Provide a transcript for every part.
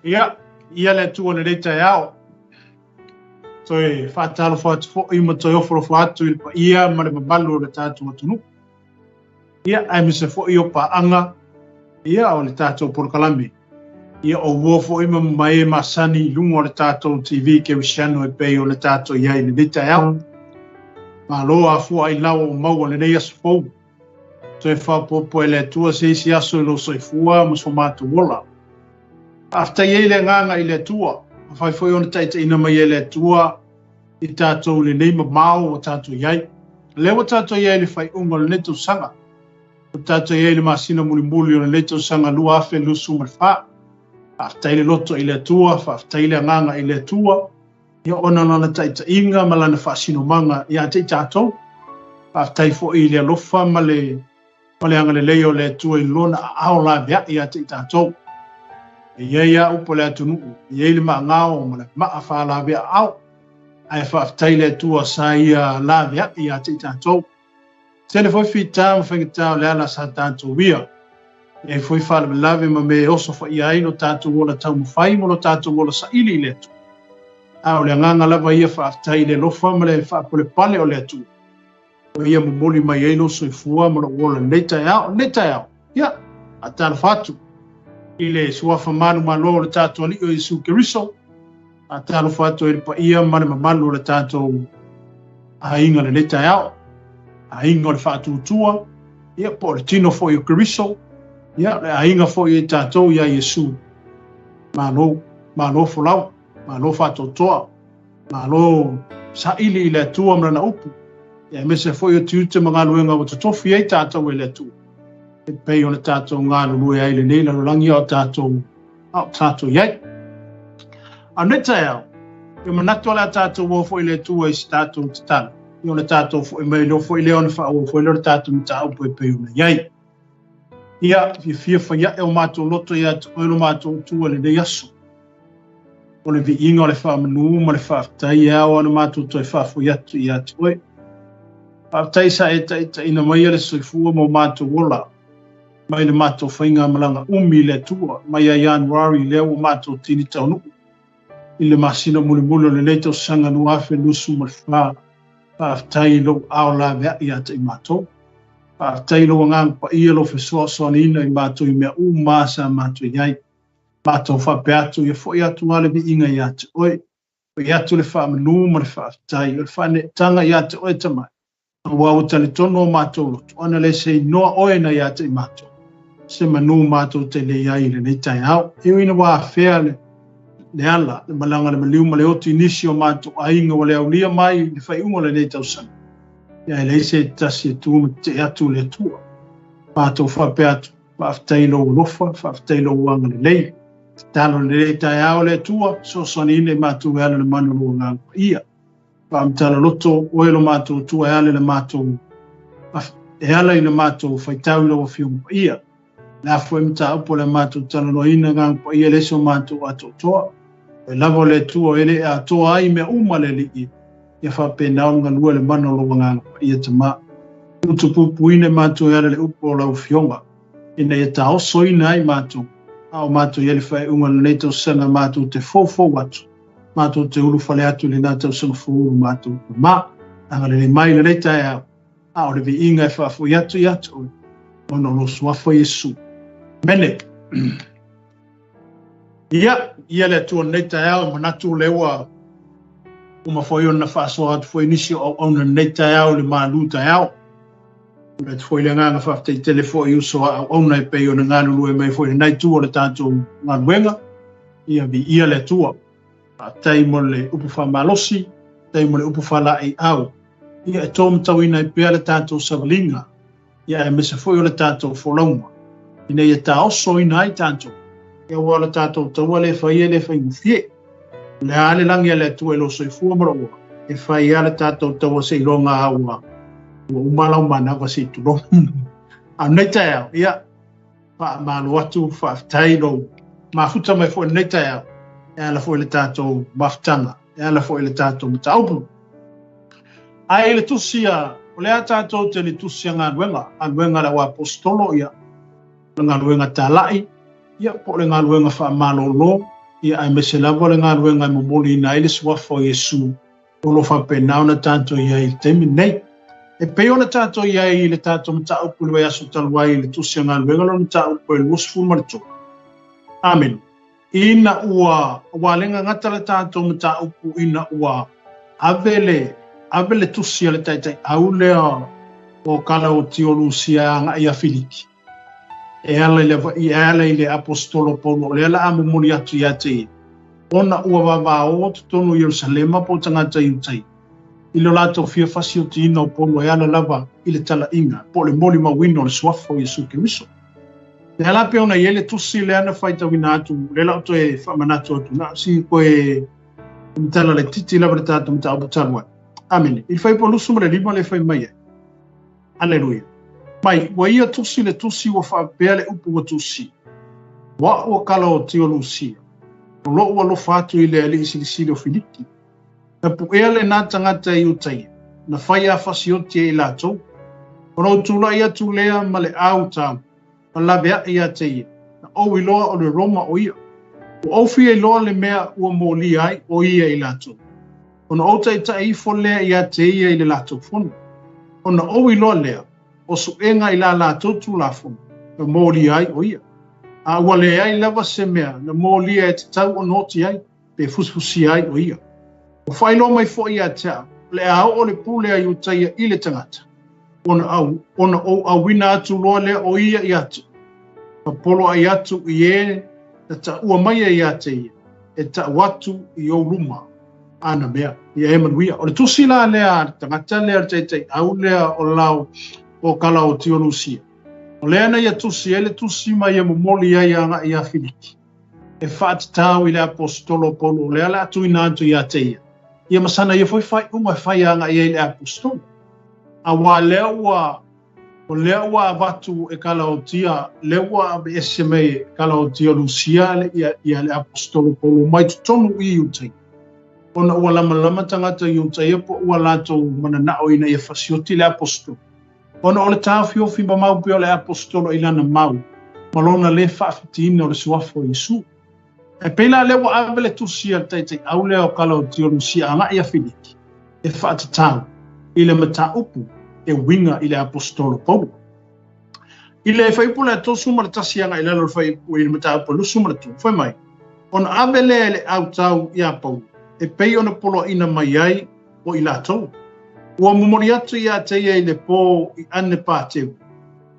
ia le tua le reita iao. Toi whaatalo whaatu fo ima toi oforo whaatu il pa ia ma le mabalu le tātou atunu. Ia ai misa fo i o pa anga, ia o le tātou porokalami. Ia o wofo ima mai masani lungo le tātou TV ke wisiano e pei o le tātou iai le reita iao. Ma loa fua i lau o maua le nei asu fou. Toi whapopo e le tua se isi aso i lo soifua ma so mātu wola. After ye le nganga i le tua, fai foi ona taita ina mai e le tua i tātou le nei mau o tātou iai. Lewa tātou iai le fai unga le neto sanga. O tātou iai le masina muli muli o le neto sanga lua afe lusu ma wha. After le loto i le tua, after le nganga i le tua, ia ona lana taita inga ma lana whaasino manga i a te tātou. After fo i le alofa ma le anga le leo le tua i lona a ao la vea i a te tātou. Ia ia upo le atunu, ia ili maa ngao ma le maa wha la vea au. Ai whaftai le tua sa ia la vea i a te tātou. Tene foi whita ma whengitao le ala sa tātou wia. E foi whala me lave ma me oso wha ia ino tātou wola tau mawhai mo lo tātou wola sa ili le tu. Au le nganga lava ia whaftai le lofa ma le whapole pale o le tu. O ia mumoli mai eino soifua ma lo wola neta yao. Ia, a tāna whatu. I le suafa manu malo le tātou ali o Isu Keriso. A tāna whatu e pa ia mani mamalu le tātou a inga le neta yao. A inga le whatu utua. Ia po le tino fo i o Keriso. Ia le a inga fo i tātou ia Yesu. Malo folau. Malo whatu toa. Malo sa ili i le tua mrana upu. Ia mese fo i o tiute mga luenga o tatofi e tātou e le tua. E pei o le tātou ngā lulu e aile nei la rolangi o tātou iai. A neta eo, e manatu ala tātou wofo i le tua i si tātou tatana. I o le tātou fo i mei lofo i leon wha wofo i le tātou mita upo e pei o le iai. Ia, fia whaia e o mātou loto ia o lo mātou tua le nei aso. O le vi inga o le wha manu, ma le wha aftai ea o ana mātou toi wha fo i atu i atu oe. Aftai sa e ta ina mai ale soifua mo mātou wola. Mai le mātou whainga malanga le tua, mai a Januari leo o mātou tini taunu. I le masina muli le leito sanga nu afe lusu ma wha, whaaftai lo ao la vea i ata i mātou. Whaaftai lo ngang pa ia lo whesoa soanina i mātou i mea masa mātou iai. Mātou whape atu i fo i atu ale vi inga i atu oi. I atu le wha manu ma le whaaftai, le whane tanga i atu oi tamai. Wau tale tono mātou loto, ana le se noa oe na i atu i mātou. Se manu mātou te le iai le nei tai au. Eo ina wā whea le ala, le malanga le maliu ma le otu inisi o mātou a inga wa le au lia mai le whai unga le nei tau sana. Ia e leise tasi e tūma te atu le tua. Mātou whape atu, whaaftai lo lofa, whaaftai lo uanga le lei. Talo le nei tai au le tua, so soni ine mātou e ala le manu lo ngā ia. Whaamtala loto, oelo mātou tua e ala le mātou, e ala ina mātou whaitau lo o whiunga ia. La foi mta upo le mātou tala no ina ngang pa ia leso mātou ato toa. E lavo le tua ele a toa ai me uma le li i. Ia whape naunga nua le mana lo ngang pa ia tama. Utupupu ine mātou ia le upo lau fionga. Ina ia ta oso ina ai mātou. Ao mātou ia le whae unga le neito sanga mātou te fofo watu. Mātou te ulu whale atu le nātou sanga fōru mātou. Ma, anga le mai le leita e au. Ao le vi inga e whafo i atu. Ono lo suafo Yesu. Mene. Ia le tua neita au, manatu lewa uma foi ona whaasoa atu foi nisi o ona neita au le maaluta au. Le foi le nganga whaaftei telefo i uso au ona e pei ona ngānu lue mai foi nai tua le tātou ngānuenga. Ia vi ia le tua. Tai mo le upu whamalosi, tai mo le upu whala i au. Ia e tōm tauina i pea le tātou savalinga. Ia e mese foi o le tātou wholaunga. Ina ia ta oso ina ai tātou. Ia wala tātou taua le whai ngufie. Le ale langi ale tua e lo soifua maraua. E whai ale tātou taua se ironga haua. Ua umalau mana wa se tulo. A neita ea, ia. Wha malu atu, wha aftai lo. Ma futa mai fo neita ea. E ala fo le tātou maftanga. E ala fo le tātou mataupu. A ele tusia, o le a tātou te li tusia ngā nuenga. A nuenga la wa apostolo ia. Le ngā luenga tālai, ia po le ngā luenga wha malolo, ia ai me se lava le galuega i momoli ina ai le suafa o iesu o lo faapena ona tatou ia i le taimi nei e pei ona tatou ia i le tatou mataupu le aso talu ai le tusi a galuega lona mataupu e le 24 amen ina ua lenga ngata le tatou mataupu ina ua ave le tusi a le taitai au lea o kala o tio Lucia nga ia Filiki. E ala i le apostolo Paulo, le ala amumuri atu ia te. Ona ua wawao o tutonu Yerusalema po tangata iutai. Ilo lato fia fasi o tina o Paulo e ala lava i le tala inga, po le moli mawino le suafo Yesu Kiriso. Le ala pe ona iele tusi le ana faita wina atu, le lauto e whamanatu atu, na si koe mtala le titi lava le tatu mta abutalwa. Amen. Il fai po lusu le lima le fai mai. Alleluia. Mai, wa ia tusi le tusi wa whaapea le upu wa tusi. Wa ua kala o tio Lucia. Lo ua lo fatu i le ali isi o Filiki. Na puea le nā tangata i utai. Na whai a whasiotia i lātou. Ono tula ia tulea ma le au tau. Ma labea ia te ia. Na au i loa o le Roma o ia. O aufi e loa le mea ua mōli ai o ia i lātou. Ono auta i ta ifo lea ia te ia i le lātou fono. Ona o i loa lea, o suenga i la lātou tu la fono, na mōli ai o ia. A wale ai lava se mea, na mōli ai te tau o noti ai, pe fusfusi ai o ia. O whailo mai fo ia tea, le au o le pule ai utaia i le tangata. Ona o awina atu loa lea o ia i atu. Pa polo ai atu i e, na ta ua mai ai ate ia, e ta watu i o luma. Ana mea, ia e manuia. O le tusi la lea, tangata lea teitai, au lea o lau o kala o tio Lucia. O lea na ia tusi, ele tusi mai e momoli ai anga ia Filiki. E whaati tau i le apostolo Paulo, lea la atu ina atu ia teia. Ia masana ia foi fai uma fai anga ia i le apostolo. A wa lea ua, o lea ua avatu e kala o tia, lea ua ave ese mei kala o tio Lucia ia le apostolo Paulo, mai tutonu i utai. Ona ua lama tangata i utai po ua lato mananao ina ia fasioti le apostolo. Ona o le tāwhio fimba mau pio le apostolo i lana mau. Malona le whaafitini o le suafo Yesu. E peila le ua ave le tusia teitai au leo kala o tio Lucia anga ia Filiki. E whaatatau i le mata upu e winga i le apostolo Paulo. I le whaipu le tosu maratasi anga i lalo whaipu i le mata upu lusu maratu. Whai mai. Ona ave le au tau ia Paulo. E pei ona polo ina mai ai o i lātou. Ua mumori atu ia teia i le pō i ane pāteu.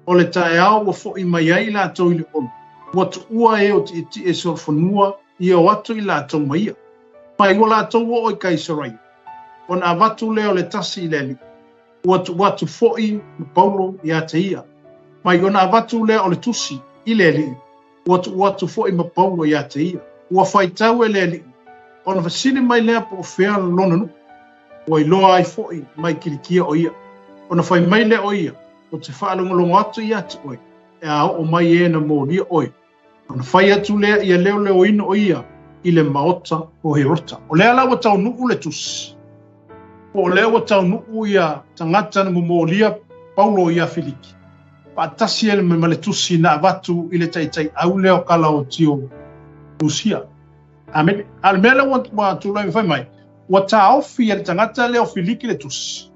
O le tae au wa fo i mai ai lātou i le onu. Ua tu ua e o ti iti e sorfonua i o atu i lātou maia. Pai o lātou o i kaisarai. Ona avatu leo le tasi i leli. Ua tu watu fo i Paulo i a teia. Mai ona avatu leo o le tusi i leli. Ua tu watu fo i Paulo i a teia. Ua whaitau e leli. Ona fasini mai lea po fea lona nu. O i loa ai foi mai kirikia o ia. Ona fai mai lea o ia. O te whaalongolongo atu i atu oi. E a o mai e na mōria oi. Ona fai atu lea ia leo ino o ia. I le maota o Herota. O lea la wa tau nuu le tusi. O lea wa tau nuu ia tangata na mōria Paulo ia Filiki. Paatasi ele me male tusi na avatu i le taitai au leo kala o tio Lucia. Amen. Al mele wa tulai fai mai. Wa taofi e tangata leo Filiki le tusi.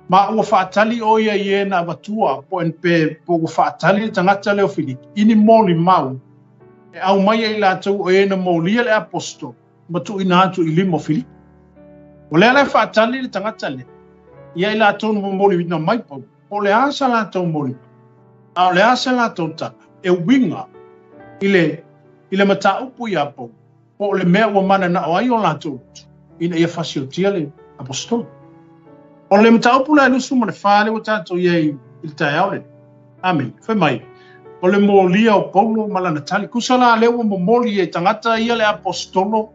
Ma ua whaatali o ia i na watua po NP po ua whaatali le tangata leo Filiki. Ini mōli mau. E au mai e lātou o na mōlia le apostol. Ma tu ina atu i limo Filiki. O lea le whaatali le tangata le. Ia i lātou no mōli wina mai pau. O le asa lātou mōli. A le asa lātou ta. E winga i le mata upu i apau. O le mea ua mana na o ai o lātou. Ina ia fasiotia le apostol. O le mata upu la lusu ma le whale o tātou iei i le tae aole. Amen. Whai mai. O le mōlia o Paulo malana tali. Kusala lewa mo mōli e tangata ia le apostolo.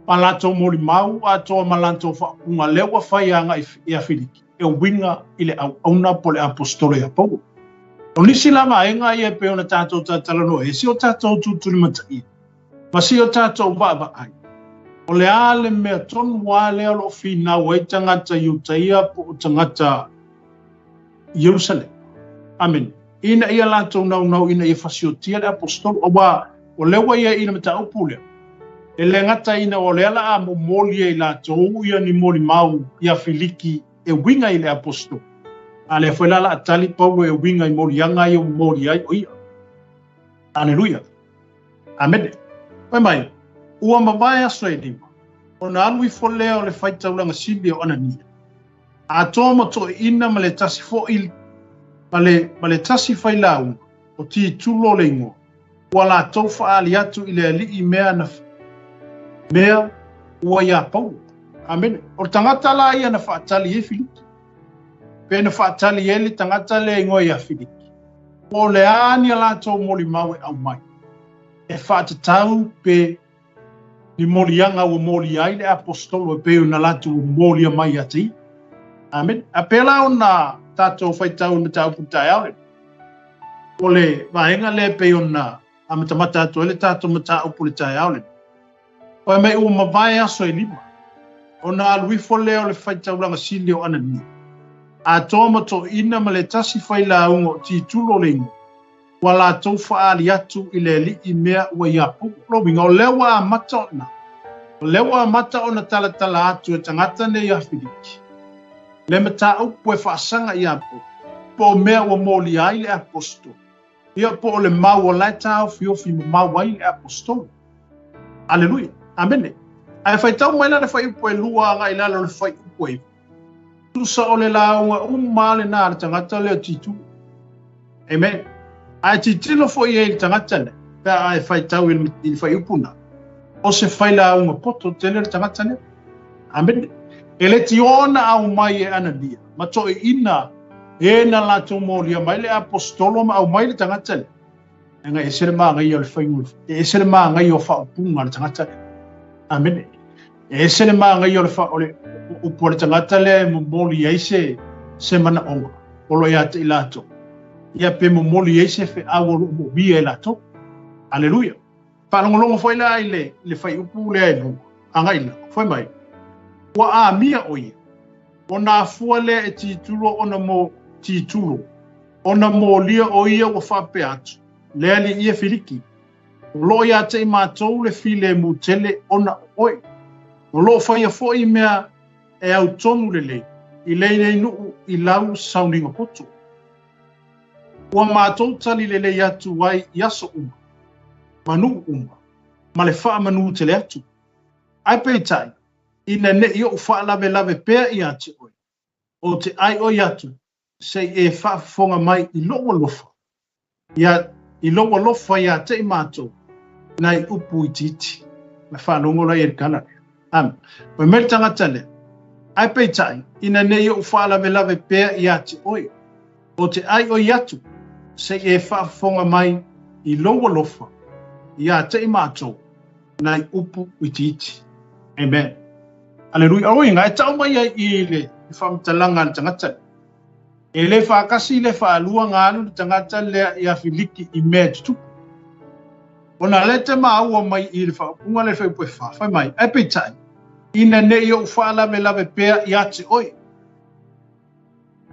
Ma lātou mōli mau a toa ma lātou whaunga lewa whai anga i a Filiki. E winga i le auna po le apostolo i a Paulo. O nisi lama enga ia pe ona tātou tātalano. E si o tātou tūturi mata ia. Ma si o tātou baba ai. O le ale mea tonu wale alo fina wai tangata Iutaia po tangata Jerusalem. Amen. Ina ia lātou nau ina ia fasiotia le apostolo. O lewa ia ina mata upulea. E le ngata ina o le ala a mo moli e la tou ia ni moli mau ia Filiki e winga i le apostol. A le foi lala atali pau e winga i moli anga i o moli ai o ia. Aleluia. Amen. Pai mai, ua mawai aso e lima. O na alu i folea o le faitaulanga sili o anania. A tōma to ina ma le tasi fo il, ma le tasi fai lau, o ti tulo le ingo. Ua la tau faali atu i le ali i mea na mea ua ia pau. Amen. O tangata la ia na faatali e Filiki. Pe na faatali e le tangata le ingo ia Filiki. O le ani la tau moli mawe au mai. E faatatau pe ni moli anga ua moli ai le apostolo e pe una latu moli mai ati. Amen. A pela o na tatou faitau na tau putai au. O le vaenga le pe ona a matamata atu ele tatou matau putai au. O me ua mawai aso e lima. O na aluifo leo le faitau langa sili o anani. A tōma to ina ma le tasi faila ungo ti tulo le ingo. Wa la tau faali atu i le li i mea ua ia pulo winga. O lewa a mata ona. O lewa a mata ona tala tala atu e tangata ne ia Filiki. Le mata upu e whaasanga i apu. Po mea ua moli ai le apostol. Ia po o le mau o lai tau fiofi mau ai le apostol. Aleluia. Amene. Ai faitau mai la le fai upu e lua anga i lalo le fai upu e. Tusa o le launga umale na le tangata le titu. Amen. Ai titilo fo i e le tangata le. Pea ai faitau i le fai upu na. O se fai launga poto tele le tangata le. Amen. E le tiona au mai e anadia. Ma to e ina e na la to molia mai le apostolo ma au mai le tangata le. Nga e sere maa ngai o le fai ngulfu. E sere maa ngai o fa upunga le tangata le. Amen. E sere maa ngai o le fa ole upo le tangata le mo moli eise se mana onga. Olo ia te ilato. Ia pe mo moli eise fe awo mo bia ilato. Aleluia. Palongolongo foi la ile le fai upu le ailu. Anga ila. Foi mai. Wa a mia oia. Ona fua le e titulo ona mo titulo. Ona mo lia oia wa whape atu. Le ali ia Filiki. Lo ia te matou le file mu tele ona oi. Lo fai fo i mea e au tonu le lei. I lei nei nuu i lau sauninga poto. Ua matou tali le lei atu wai i aso uma. Manu uma. Ma le faa manu tele atu. Ai peitai. Ina ne i o faa lave pea i ate oi. O te ai oi atu. Se e faa fonga mai i loa lofa. Ia i loa lofa ia te i matou. Nai upu i titi. Me faa longola i e kanare. Poi mele tangata le. Ai peitai, ina ne i o faa lave pea i ate oi. O te ai oi atu. Se e faa fonga mai i loa lofa. Ia te i matou. Nai upu i titi. Amen. Aleluia. Oi, ngai tau mai ai i le whamtalanga le tangata. E le whakasi le whaalua ngānu le tangata le i a Filiki i mea tutupu. Ona le te maua mai i le whaapunga le whaipoe whawhai mai. E peitai. Ina ne i o whaalave pea i ate oi.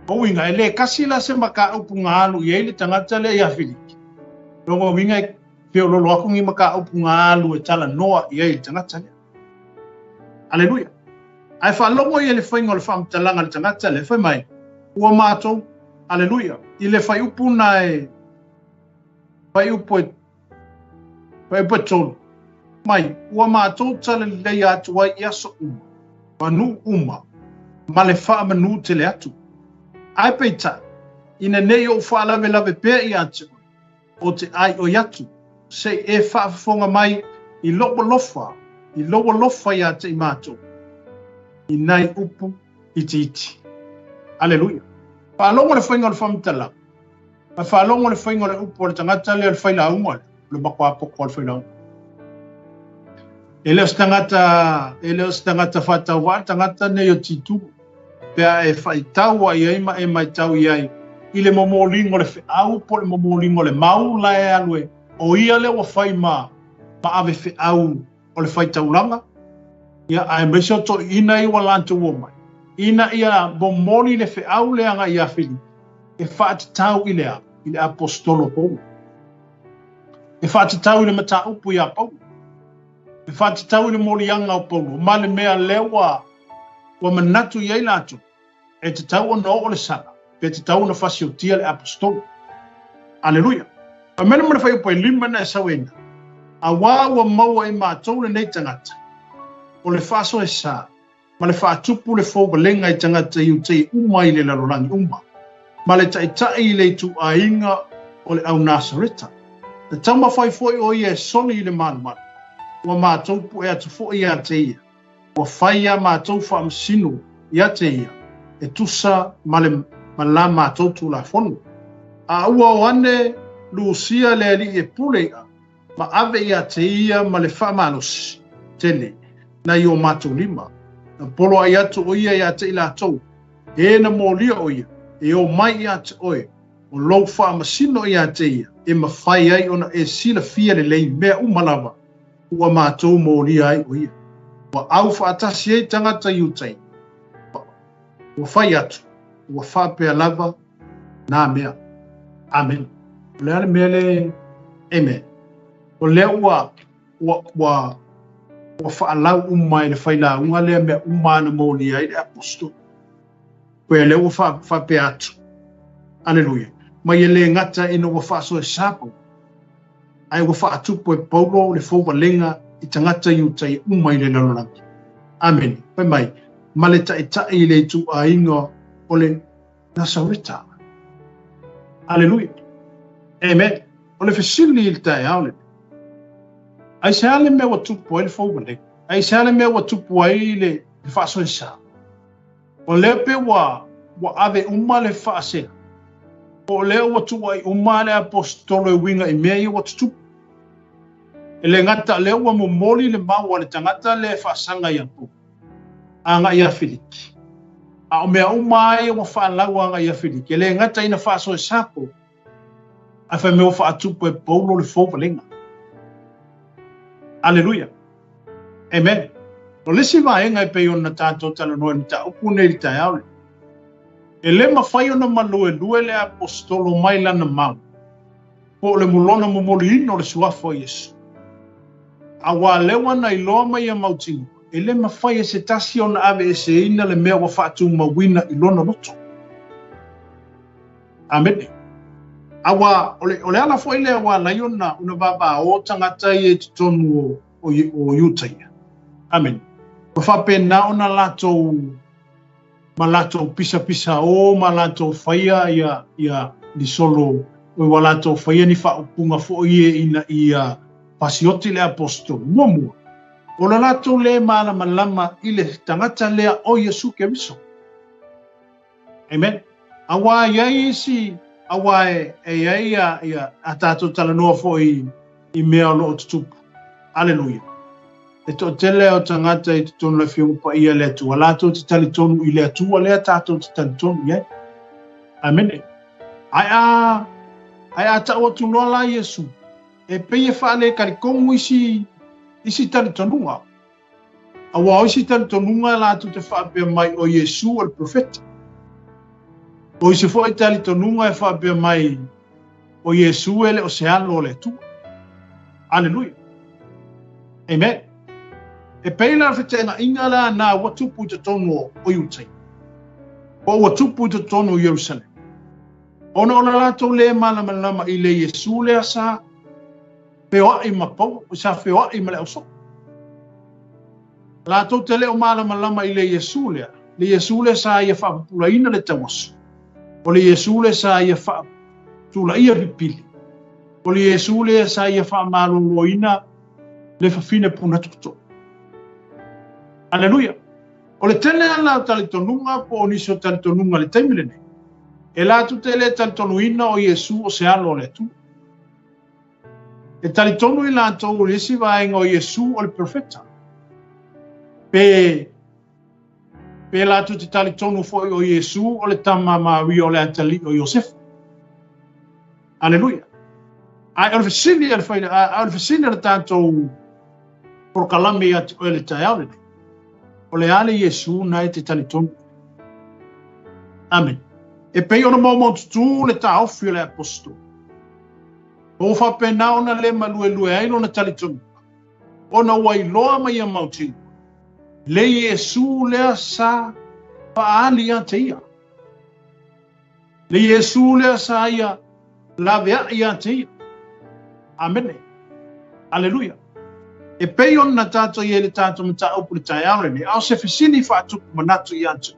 O winga, e le kasi la se maka upu ngālu i e le tangata le i a Filiki. Rongo winga e peo lolo aku ngi maka upu ngālu e tala noa i e le tangata le. Aleluia. Ai whalongo i le whaingo le whamtalanga le tangata le whai mai. Ua mātou. Aleluia. I le whai upu na e whai upu e whai upu e tolu. Mai, ua mātou tala lei atu wai i aso uma. Manu uma. Ma le wha manu te le atu. Ai peita. Ina nei o whaalave pea i atu. O te ai o atu. Se e whaafonga mai i lopo lofa. I lopo lofa i ate i mātou. I nai upu i titi. Aleluia. Whaalongo le whainga le whamitala. Whaalongo le whainga le upu o le tangata le whaila unga. Le makwa poko le whaila unga. Ele os tangata whatau wa, tangata ne o titu. Pea e whaitaua i eima e mai tau i ai. I le momolingo le whiau, po le momolingo le mau la e alue. O ia le wa whai ma ave whiau o le whaitauranga. Ia ai meso to ina i wa lantu o mai. Ina ia bomoli le whiau le anga i a whili. E whaatitau i le apostolo pou. E whaatitau i le mata upu i a pou. e whaatitau le morianga o Paulo, ma le mea lewa wa manatu iai latu, e te tau o no o le sala, pe te tau na whasi o tia le apostol. Aleluia. A mena mana whai upai lima na e sawena, a wā wa maua e mātou le nei tangata, o le whaso e sā, ma le whaatupu le fōga lenga i tangata i utei umai le lalorangi uma, ma le tai i le tu a inga o le au Nasareta. Le tama whai foi o ia e soni i le manumanu, wa mātou pu e atu fo i a te ia, wa whai a mātou wha amsinu i a te ia, e tusa ma la mātou tu la fonu. A ua o ane luusia le ali e pulea, ma ave i a te ia ma le wha manusi, tele, na i o mātou lima. Na polo ai atu o ia i a te ila tau, e na mōlia o ia, e o mai i a te oe, o lou wha amasino i a te ia, e ma whai ai ona e sila fia le lei mea umalawa, ua mātou mōlia ai o ia. Wa au whaatasi ei tangata i utai. Ua whai atu, ua whapea lava, nā mea. Amen. O lea le mea le, amen. O lea ua whaalau umai le whaila, unga lea mea umana mōlia ai le apostol. Koe lea ua whapea atu. Aleluia. Mai e le ngata ino ua whaaso e sapo. Ai ua whaatupu e Paulo le fōwa lenga i tangata i utai umai le lalorangi. Amen. Pai mai, ma le tai le tu a inga o le Nasareta. Aleluia. Amen. O le fesili il tae au le. Ai se ale mea watupu ai le fōwa lenga. Ai se ale mea watupu ai le whaaso e sa. O lea pe wa ave uma le whaasea. O lea watu ai uma le apostolo e winga i mea i watutupu. E le ngata lea ua momoli le mau le tangata le whaasanga i apu. Anga i a Filiki. A o mea umai o whaalau anga i a Filiki. E le ngata ina whaaso e sapo. A whai mea whaatupu e Paulo le fōwalenga. Aleluia. Amen. O lesi vaenga e pei ona tātou tala noe ni ta upu nei li tai aule. E le mawhai ona malue le apostolo mai lana mau. Po le mulona momoli ino le suafo Yesu. A wā lewa na iloa mai a mautingu. E le mawhai e se tasi ona ave e se ina le mea wa whaatu mawina ilona loto. Amen. A wā, o le ala fo ile a wā lai ona una baba o tangata i e tonu o Utaia. Amen. Wa whapena ona lato ma lato pisa o ma lato whaia ia ni solo o wa lato whaia ni whaupunga fo ina ia pasioti le apostol. Mua. O la lato le malama i le tangata lea o Yesu ke miso. Amen. Awa iai isi, awa iai a tātou tala noa fo i mea lo o tutupu. Aleluia. E to tele o tangata i te tonu la fiungu pa ia le atua. Lato te tali tonu i le atua lea tātou te tali tonu iai. Amen. Ai a ta o tu loa la Yesu. E pei e whaale karikongu isi tali tonunga. A wao isi tali tonunga lato te whaapea mai o Yesu o le profeta. O isi fo i tali tonunga e whaapea mai o Yesu ele o se alo le tu. Aleluia. Amen. E pei la whetena inga la na watupu te tonu o Utai. O watupu te tonu o Jerusalem. Ona ona lato le malama i le Yesu le asa. Peoa i mapau, sa peoa i male auso. Lato te leo malama i le Yesu lea. Le Yesu le sa ia whaapula ina le tawasu. O le Yesu le sa ia whaapula ia ripili. O le Yesu le sa ia whaamalo ina le whawhine puna tukuto. Aleluia. O le tele ala tali tonunga po oniso tali tonunga le taimile ne. E la tu tele tali tonuina o Yesu o se alo le tu. E tali tonu i la tau lesi vaenga o Yesu o le profeta. Pe la tu te tali tonu foi o Yesu o le tama mawi o le atali o Yosef. Aleluia. Ai o le fasini le tātou prokalame ati o le taiaure. O le ale Yesu na e te tali tonu. Amen. E pei ona mau tutu le ta ofi le apostol. O whapena ona le malue ai no na tali tonu. Ona wai loa mai a mauti. Le Yesu lea sa paali a te ia. Le Yesu lea sa ia la vea ia te ia. Amene. Aleluia. E pei on na tato i ele tato mta upu le tai aurene. Au se fisini whaatuku manatu i atu.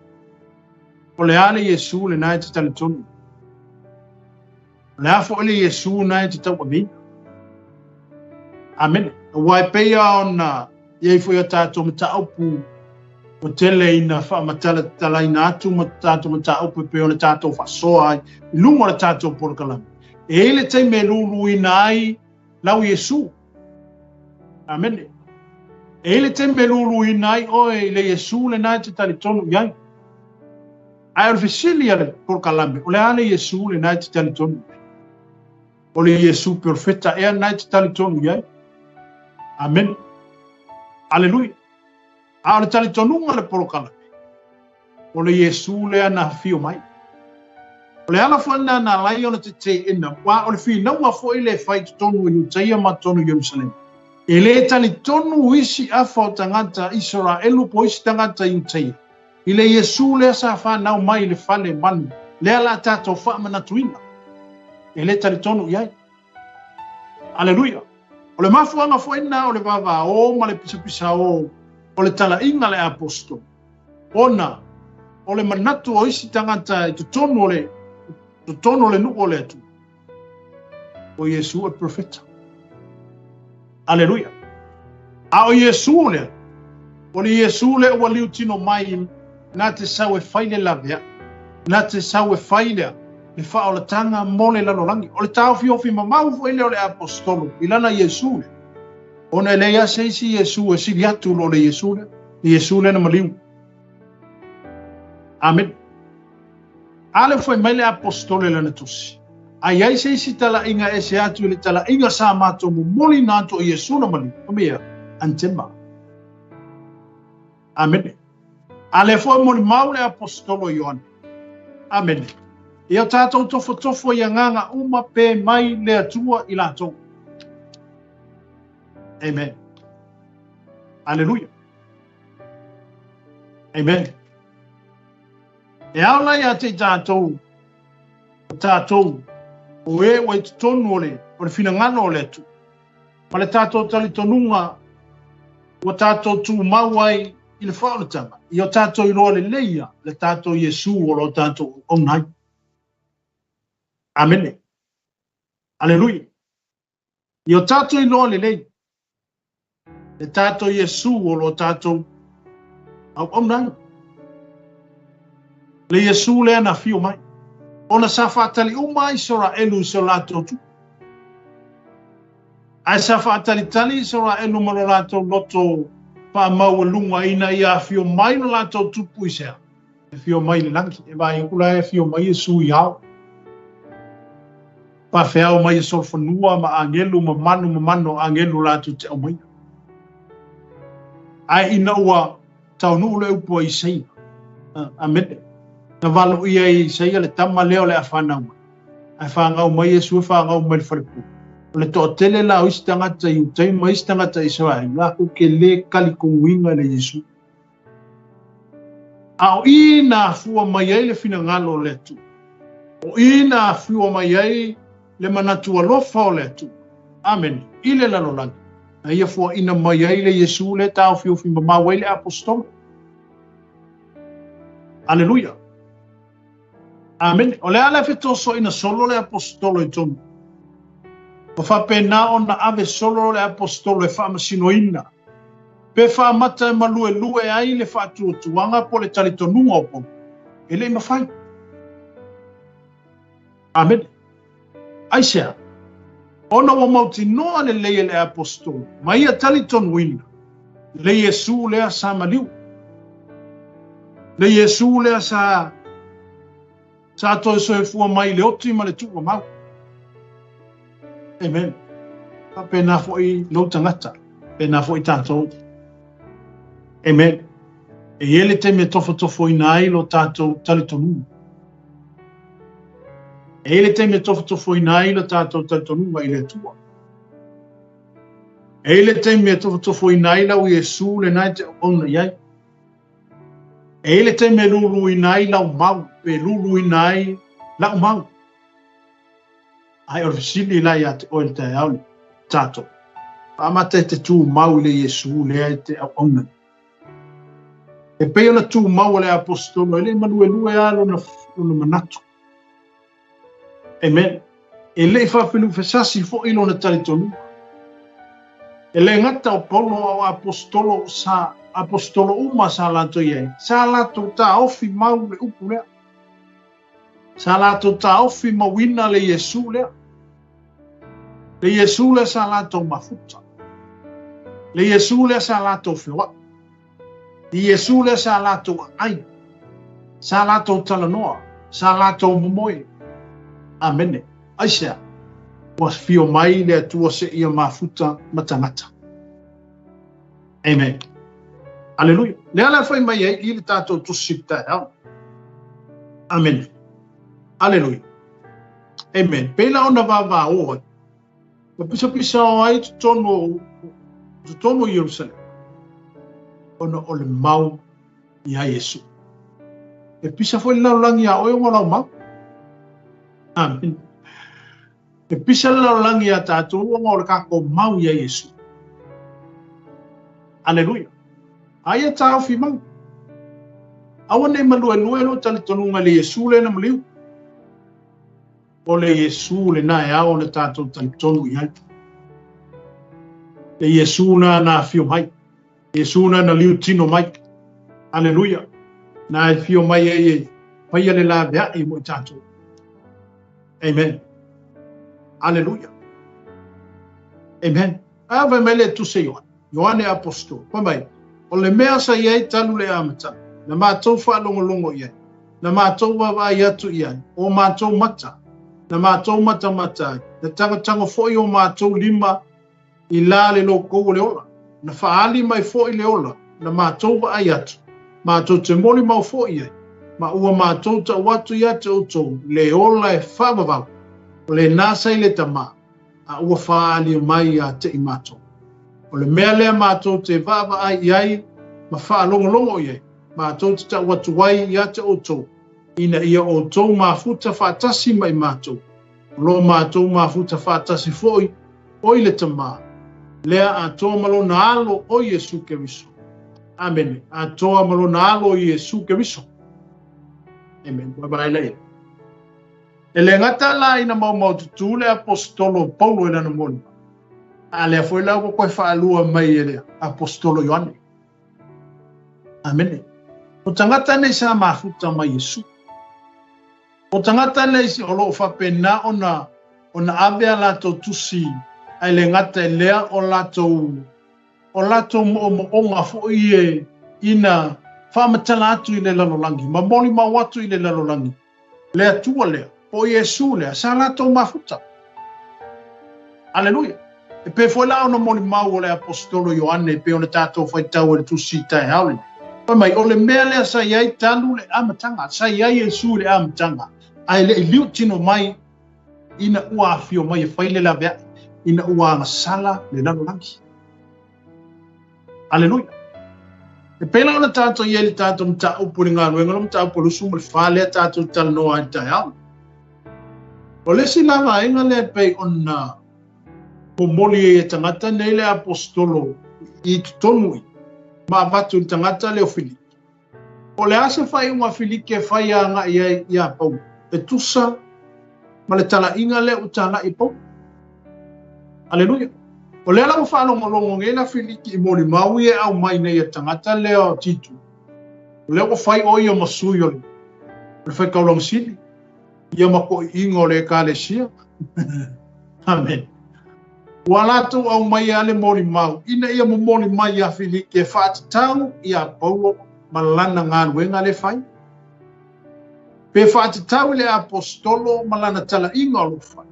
O le ale Yesu le nai te tale tonu. Le afo ele Yesu nai te tau amina. Amen. Wai pei on na iei fo ia tato mta upu o tele ina wha matala tala ina atu tato mta upu pe o le tato wha soa ai. Lungo le tato porkalami. E ele te me lulu ina ai lau Yesu. Amen. Ele te me lulu ina ai oe le Yesu le nai te tale tonu iai. Ai o fisili ale porkalami. O le ale Yesu le nai te tale tonu. O le Yesu perfetta e nai te tale tonu iai. Amen. Aleluia. A le tali tonunga le porokala. O le Yesu le ana fio mai. O le ala fwana na lai ona te ina. Wa o le fi na wa fo ile fai tonu i Utaia ma tonu Jerusalem. E le tali tonu isi afa o tangata Israelu po isi tangata i Utaia. I le Yesu le sa fa nau mai le fale manu. Le ala tato fa manatuina. E le tali tonu iai. Aleluia. O le mafuanga fo ina o le vava o ma le pisa o le tala inga le apostol. Ona, o le manatu o isi tangata i tutono le nuko le atu. O Yesu e profeta. Aleluia. A o Yesu le, o le Yesu le o liu tino mai na te sau e faile lavea, na te sau e faile le wha o le tanga mole lalorangi. O le tau fiofi mamau fo ele o le apostolo, ilana Yesu le. Ona e leia seisi Yesu e sili atu lo le Yesu le na maliu. Amen. Ale foi mai le apostole le na tosi. Ai ai seisi tala inga e se atu le tala inga sa mato mo moli na to Yesu na maliu. Omea, antema. Amen. Ale foi moli mau le apostolo Ioane. Amen. Ia tātou tofo ia nganga uma pe mai le atua i lātou. Amen. Aleluia. Amen. E aula ia te tātou o e o te tonu o le finangano o le atu. Ma le tātou tali tonunga o tātou tu mauai i le whaoletanga. I o tātou i roa le leia, le tātou Yesu o lo tātou onai. Amen. Aleluia. I o tātou i roa le leia. Le tātou Yesu o lo tātou au onai. Le Yesu le ana fio mai. Ona sa whaatali umai sora elu so lātou tu. Ai sa whaatali tali sora elu maro lātou loto pa mau lunga ina ia fio mai no lātou tupu i sea. E fio mai le langi. E vai kula e fio mai Yesu i hao. Pa whiau mai e solfanua ma angelu ma mano angelu lātou te au mai. Ai ina ua tau nuu le upo i sei. Amen. Na walo ia i sei le tama leo le awhanau. Ai whangau mai Yesu e whangau mai le wharepu. O le toa tele la o isi tangata i utai ma isi tangata i Israel. Lako ke le kalikonguinga le Yesu. A o ina fua mai ai le finangalo le atu. O ina fua mai ai le manatua lofa o le atu. Amen. Ile lalolangi. Na ia fua ina mai ai le Yesu le tau fiofi mamau ai le apostolo. Aleluia. Amen. O le ala fetoso ina solo le apostolo i tonu. O whapena o na ave solo le apostolo e whamasinoina. Pe whamata e malue ai le whaatuatuanga po le talitonunga o po. E le mawhai. Amen. Aisea. Ona wa mauti noa le leia le apostolo. Ma ia talitonuina. Le Yesu lea sa maliu. Le Yesu lea sa toi soe fua mai le oti ma le tuwa mau. Amen. Pena fo i lo tangata. Pena fo i tātou. Amen. E ele te me tofo i nai lo tātou talitonu. E ele te me tofo i nai lo tātou talitonu i le tua. E le te me tofo i nai lau Iesu le nai te ona iai. E le te me lulu i nai lau mau, pe lulu i nai lau mau. Ai o fisili lai a te oil te aule, tato. Amate te tū mau le Iesu le ai te ona. E pe ona tū mau le apostolo, ele manue lue alo na manatu. Amen. E le whawhilu whesasi fo ilo na talitonu. E le ngata o Paulo o apostolo uma sa lato iei. Sa lato ta ofi mau le upu lea. Sa lato ta ofi mawina le Iesu lea. Le Iesu le sa lato mafuta. Le Iesu le sa lato whiwa. Le Iesu le sa lato ai. Sa lato talanoa. Sa lato momoe. Amene. Aisea. Was fio mai le atua se ia mafuta matangata. Amen. Alleluia. Le ala fai mai e ili tātou tusita hau. Amen. Alleluia. Amen. Pela ona vava oa. Ma pisa o ai tutono Jerusalem. Ona ole mau ia Yesu. E pisa foi laulangi a oe ngora mau. Amen. E pisa laulangi a tātou ngora kako mau ia Yesu. Alleluia. Aia tau fi mau. Awa ne malue lo tali tonunga le Yesu le na maliu. O le Yesu le na e ao le tātou tali tonu i hai. Le Yesu na fio mai. Yesu na liu tino mai. Alleluia. Na e fio mai e paia le la vea i mo tātou. Amen. Alleluia. Amen. Ava mele tu se Ioane apostol. Pamai. O le mea sa iei talu le amata. Na mātou whaalongolongo iei. Na mātou wawai atu iei. O mātou mata. Na mātou mata. Na tanga foi o mātou lima i la le loko le ola. Na whaali mai foi le ola. Na mātou wawai atu. Mātou te moli mau foi iei. Ma ua mātou ta watu ia te utou. Le ola e whawawau. O le nasa i le tama. A ua whaali mai a te i mātou. O le mea lea mātou te vava ai iai, ma whaalongolongo iai. Mātou te ta watu wai ia te otou. Ina ia otou mafuta whaatasi mai mātou. Lo mātou mafuta whaatasi foi, oi le tama. Lea a toa malo na alo o Yesu Keriso. Amen. A toa malo na alo o Yesu Keriso. Amen. Bye lea. E le ngata la ina mau tutu le apostolo Paulo ina na moni. Ale foi lá ko koe whaalua mai ele apostolo Ioane. Amen. O tangata nei sa mafuta mai Yesu. O tangata nei si olo whapena ona avea lato tusi ai le ngata e lea o lato mo onga fo ie ina whamatala atu i le lalolangi. Ma moni mau atu i le lalolangi. Lea tua lea. Po Yesu lea. Sa lato mafuta. Alleluia. E pe foi la ona moni mau o le apostolo Ioane pe ona tātou fai tau e tu sita e haole. Pa mai o le mea lea sa iai talu le amatanga, sa iai Yesu le amatanga. Ai le liu tino mai ina ua afio mai e fai le la vea, ina ua angasala le lalolangi. Alleluia. E pe la ona tātou iai le tātou mta upu le ngā ruenga, lo mta upu lusu mo le whaalea tātou tala noa e tai haole. O le si lava inga le pe ona ko moli e tangata nei le apostolo i tutonu ma vatu i tangata leo Filiki. O le asa whai unga Filiki e whai anga i a pau. E tusa ma le tala inga le utala i pau. Alleluia. O le ala whanongo ngena Filiki i moli maui e au mai nei e tangata leo titu. O leo ko whai oi o masui o le. O le whai kaulong sili. Ia mako ingo le kālesia. Amen. Walato au mai ale moli mau. Ina ia mo moli mai a Filiki e whaatitau i a Paulo malana ngā ruenga le whai. Pe whaatitau le apostolo malana tala inga o lo whai.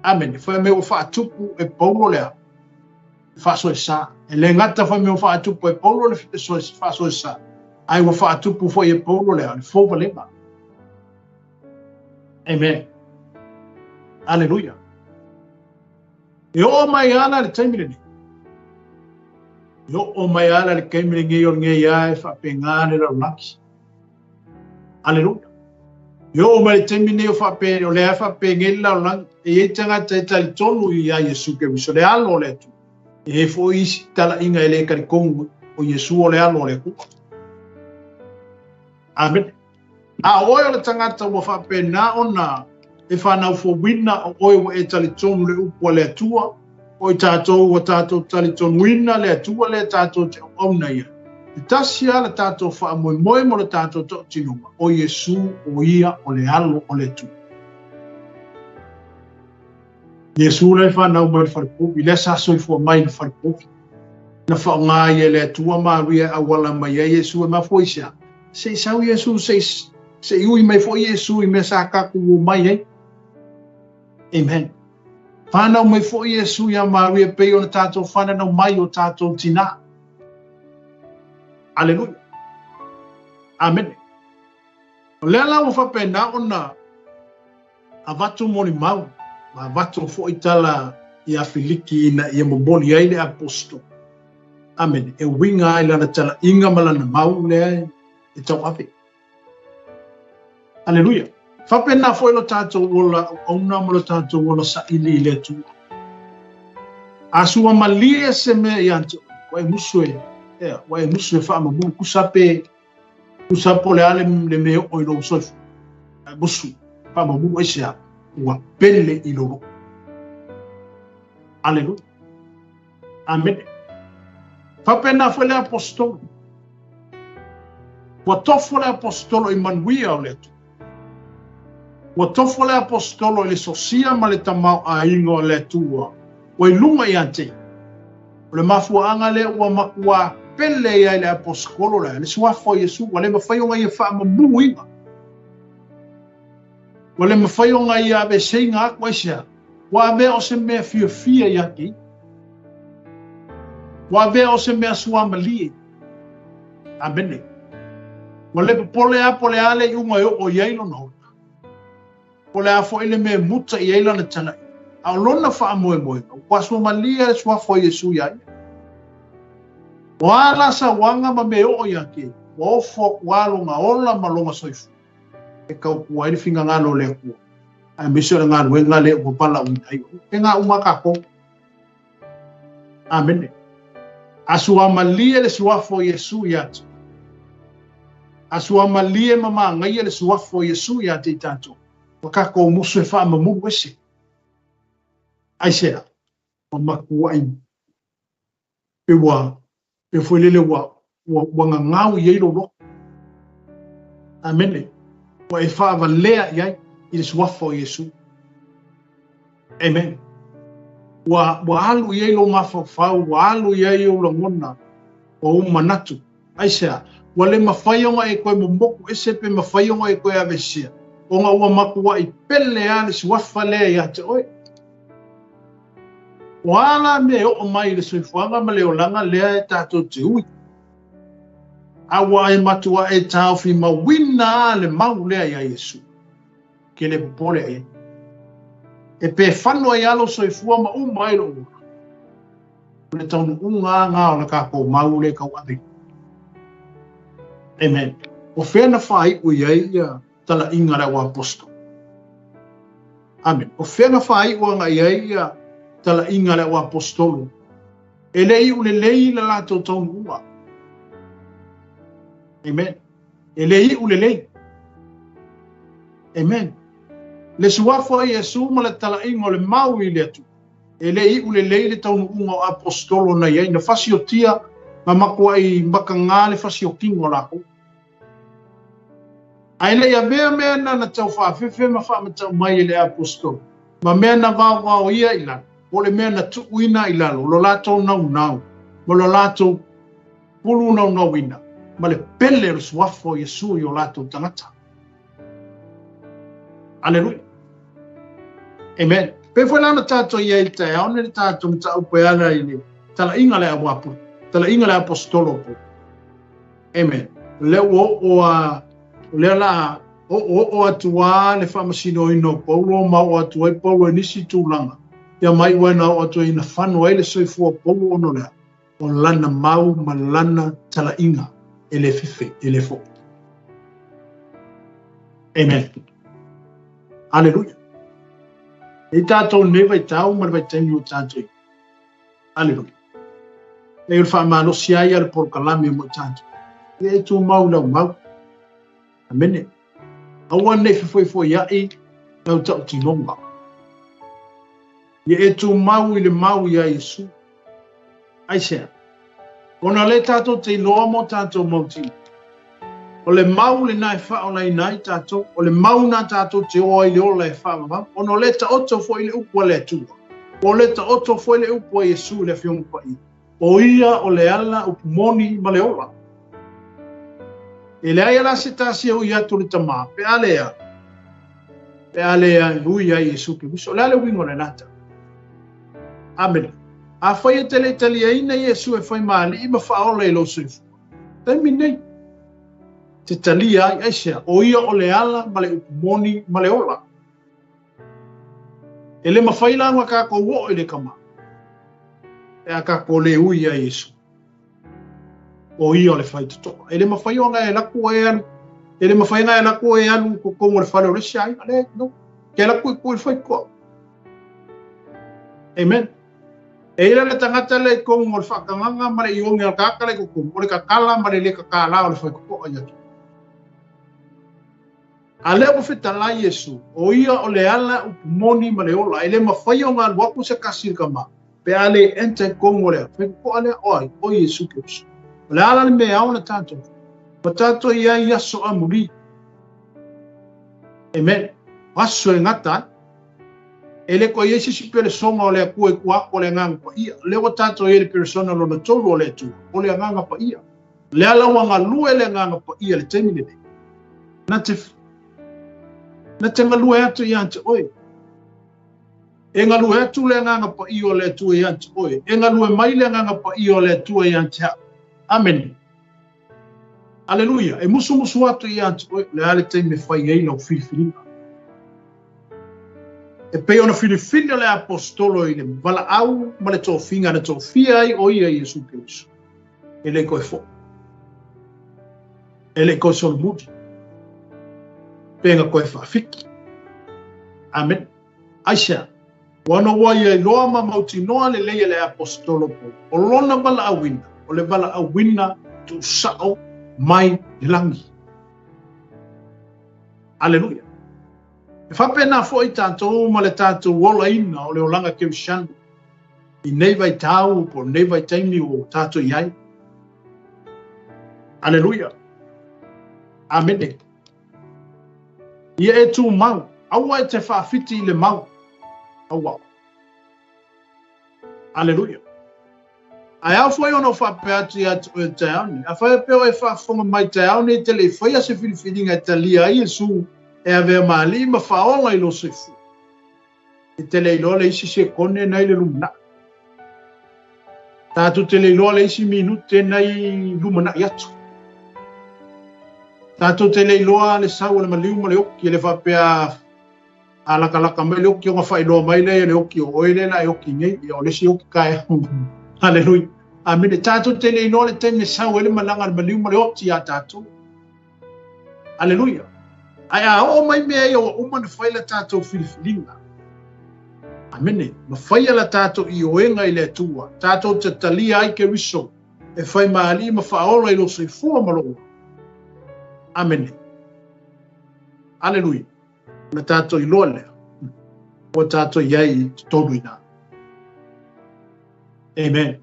Amen. Whai me o whaatupu e Paulo lea. Whaasoe sa. E le ngata whai me o whaatupu e Paulo le whaasoe sa. Ai o whaatupu whai e Paulo lea. Le fōpa lema. Amen. Alleluia. E o mai ana le taimile ni. Yo o mai ala le kaimere nge o nge ia e whapengane rau laki. Aleluia. Yo o mai temine o whape o le whapengene rau laki e e tangata e tali tonu i a Yesu ke wiso le alo le tu. E fo isi tala inga e le karikongu o Yesu o le alo le ku. Amen. A oe o le tangata o whape na ona e whanau fo wina o oe e tali tonu le upo le atua. O i tātou wa tātou tali tonu wina le atua le tātou te auna ia. I tasia le tātou wha moe moe mo le tātou to tinuma. O Yesu o ia o le alo o le tu. Yesu le whanau mai le wharipopi. Le sasoi fua mai le wharipopi. Na whaonga ia le atua maria a wala mai a Yesu e mafoisia. Se sau Yesu se iui mai fo Yesu i me sa kaku o mai ei. Amen. Whanau mai fo Yesu ia maria pei o na tātou whanau mai o tātou tina. Aleluia. Amen. O lea lau whapena o na a watu moni mau. Ma watu fo itala i a Filiki ina i a moboli ai le apostol. Amen. E winga ai lana tala inga malana mau lea e tau ape. Aleluia. Whapena fo ilo tātou wola o una mo lo tātou wola sa ili le tu. Asua malie se me i anto. Wai musu e. Wai musu e wha mabu. Kusapo le ale le me o ilo usoifu. Musu. Wha mabu e sea. Ua pele i loro. Aleluia. Amen. Whapena fo le apostolo. Wa tofo le apostolo i manuia o le tu. Wa tofo le apostolo le sosia ma le tamau a ingo le tua. Wa ilunga i ante. O le mafuanga le ua makua pele ia le apostolo le suafo Yesu. Wa le mawhaionga i wha mabu inga. Wa le mawhaionga i ave seinga akwa isia. Wa ave o se mea fia i aki. Wa ave o se mea suamalie. Amene. Wa le pole a pole ale i unga o iailo no. O le afo ele me muta i eila na tana. A lona wha moe moe. Wa suamalia e suafo Yesu iai. Wa ala sa wanga ma me o iake. Wa ofo walonga ola malonga soifu. E kau kua ili finga ngano le kua. A miso le ngano e ngale o pala unai. E ngā umakako. Amene. A suamalia le suafo Yesu iati. A suamalia mama ngai le suafo Yesu iati tato. Wakako musu e wha mamu wese. Aisea. Mamaku ai. E wa. E fuelele wa. Wanga ngau i eiro ro. Amene. Wa e wha avalea iai. I le suafo Yesu. Amen. Wa alu i eiro mafafau. Wa alu i eiro langona. Wa umanatu. Aisea. Wa le mawhaionga e koe momoku. Ese pe mawhaionga e koe avesia. O ngā ua makua i pele ale si wafa lea i ate oi. O ala me o mai le soifuanga ma leo langa lea e tātou te ui. Awa e matua e tāu fi mawina le mau lea i a Yesu. Ke le popole e. E pe whanua i alo soifua ma umai lo ura. Le taunu unga ngā o na kako mau le kau abe. Amen. O whena whai ui ai ia. Tala inga le wa apostol. Amen. O whenga whai ua ngai ia tala inga le wa apostolo. E lei u le lei la lato taunu ua. Amen. E lei u le lei. Amen. Le suafo Yesu ma le tala inga le mau i le atu. E lei u le lei le taunu unga o apostolo na iei. Na fasio tia ma makua i makanga le fasio kingo lako. Ai le ia mea na tau whaafefe ma wha matau mai le apostol. Ma mea na wāwao ia i lana. O le mea na tuuina i lalo. Lo lato nau. Ma lo lato pulu nau ina. Ma le pele le suafo Yesu i o lato tangata. Aleluia. Amen. Pe fwe lana tato ia i te aone le tato mta upe ala i le tala inga le awapu. Tala inga le apostolo po. Amen. Le o a le la o atua le famasino ino Paulo ma o atua i Paulo nisi tūlanga. Ia mai wena o atua ina whanua ele soifua Paulo ono lea. o lana mau ma lana talainga e le fife e le fo. Amen. Hallelujah. E tātou ne vai tau ma vai taimi o tātou. Hallelujah. E ur wha malo si ai ar por kalami mo tātou. E tū mau lau mau. Amene. Awa ne foi ia e au tau tinonga. E tū mau i le mau ia Yesu. Aisea. Ona le tātou te loa mo tātou mauti. O le mau le nai wha o lai nai tātou. O le mau na tātou te oa i le ola e wha mama. Ono le ta oto fo i le upua le atua. O le ta oto fo i le upua Yesu le whiong pa i. O ia o le ala upumoni ma le ola. E le aia la se tāsia ui atu le tamā. Pe alea. Pe alea ui ai Yesu ke wiso. Le ale wingo le nata. Amen. A whai e tele tali e ina Yesu e whai maali ima whaola e lo suifu. Taimi nei. Te tali ai aisea. O ia o le ala ma le upumoni ma le ola. E le mawhailanga ka ko wo i le kama. E a ka ko le ui a Yesu. O ia o le whai tutoa. E le mawhaionga e laku e anu. E le mawhainga e laku e anu ko kongo le whale o le siai. Ale, no. Ke laku e koe whai koa. Amen. E ila le tangata le kongo le whakanganga ma le iongi al kakale ko kongo. O le kakala ma le kakala o le whai koa iatu. A lea mo feta la Yesu. O ia o le ala upumoni ma le ola. E le mawhaionga al waku se kasir kama. Pe ale ente kongo le. Whai koa le oi. O Yesu ke usu. Le ala le mea au na tātou. Ma tātou ia i aso amuri. Amen. Aso e ngata. E le ko Yesu si pere songa o le akua e kua o le nganga pa ia. Le o tātou e le persona lo na tolu o le tu. O le nganga pa ia. Le ala wanga lue le nganga pa ia le temine ne. Na te ngalue atu i ante oi. E ngalue atu le nganga pa ia o le tu i ante oi. E ngalue mai le nganga pa ia o le tu i ante hao. Amen. Aleluia. E musu atu i atu. Le ale te me whai ei lau whiriwhiringa. E pei ona whiriwhiringa le apostolo i le wala au ma le tō whinga na tō whia ai o ia Yesu Christu. E le koe fo. E le koe sol muti. Penga koe whawhiki. Amen. Aisha. Wana wai e loa ma mauti noa le leia le apostolo po. O lona wala awina. O le wala awina tu sao mai langi. Aleluia. E whapena fo i tātou ma le tātou wola ina o le olanga keu shandu. I nei vai tāu po nei vai taimi o tātou iai. Aleluia. Amene. Ia e tū mau. Aua e te whaafiti i le mau. Aua. Aleluia. Ai au foi ono fa peati at o tauni. A fa pe o fa fonga mai tauni te le foi a se filifininga Italia ai su e ave mali ma fa ola i lo se fu. E te le lo le isi se kone nai le lumna. Ta tu te le lo le isi minute nai lumna yatu. Ta tu te le lo le sa o le maliu ma le oki le fa pe a ala kala me le oki o fa i lo mai le oki o ile na oki ngai o le si oki kai. Hallelujah. Amine tātou tene ino le teme sau ele malanga le maliu male oti a tātou. Hallelujah. Ai a o mai mea i o umana whaila tātou whiriwhiringa. Amine. Ma whaila tātou i oenga i le atua. Tātou te talia ai ke riso. E whai maali ma whaola i lo se fua maloa. Amine. Hallelujah. Ma tātou i loa lea. O tātou iai tolu ina. Amen.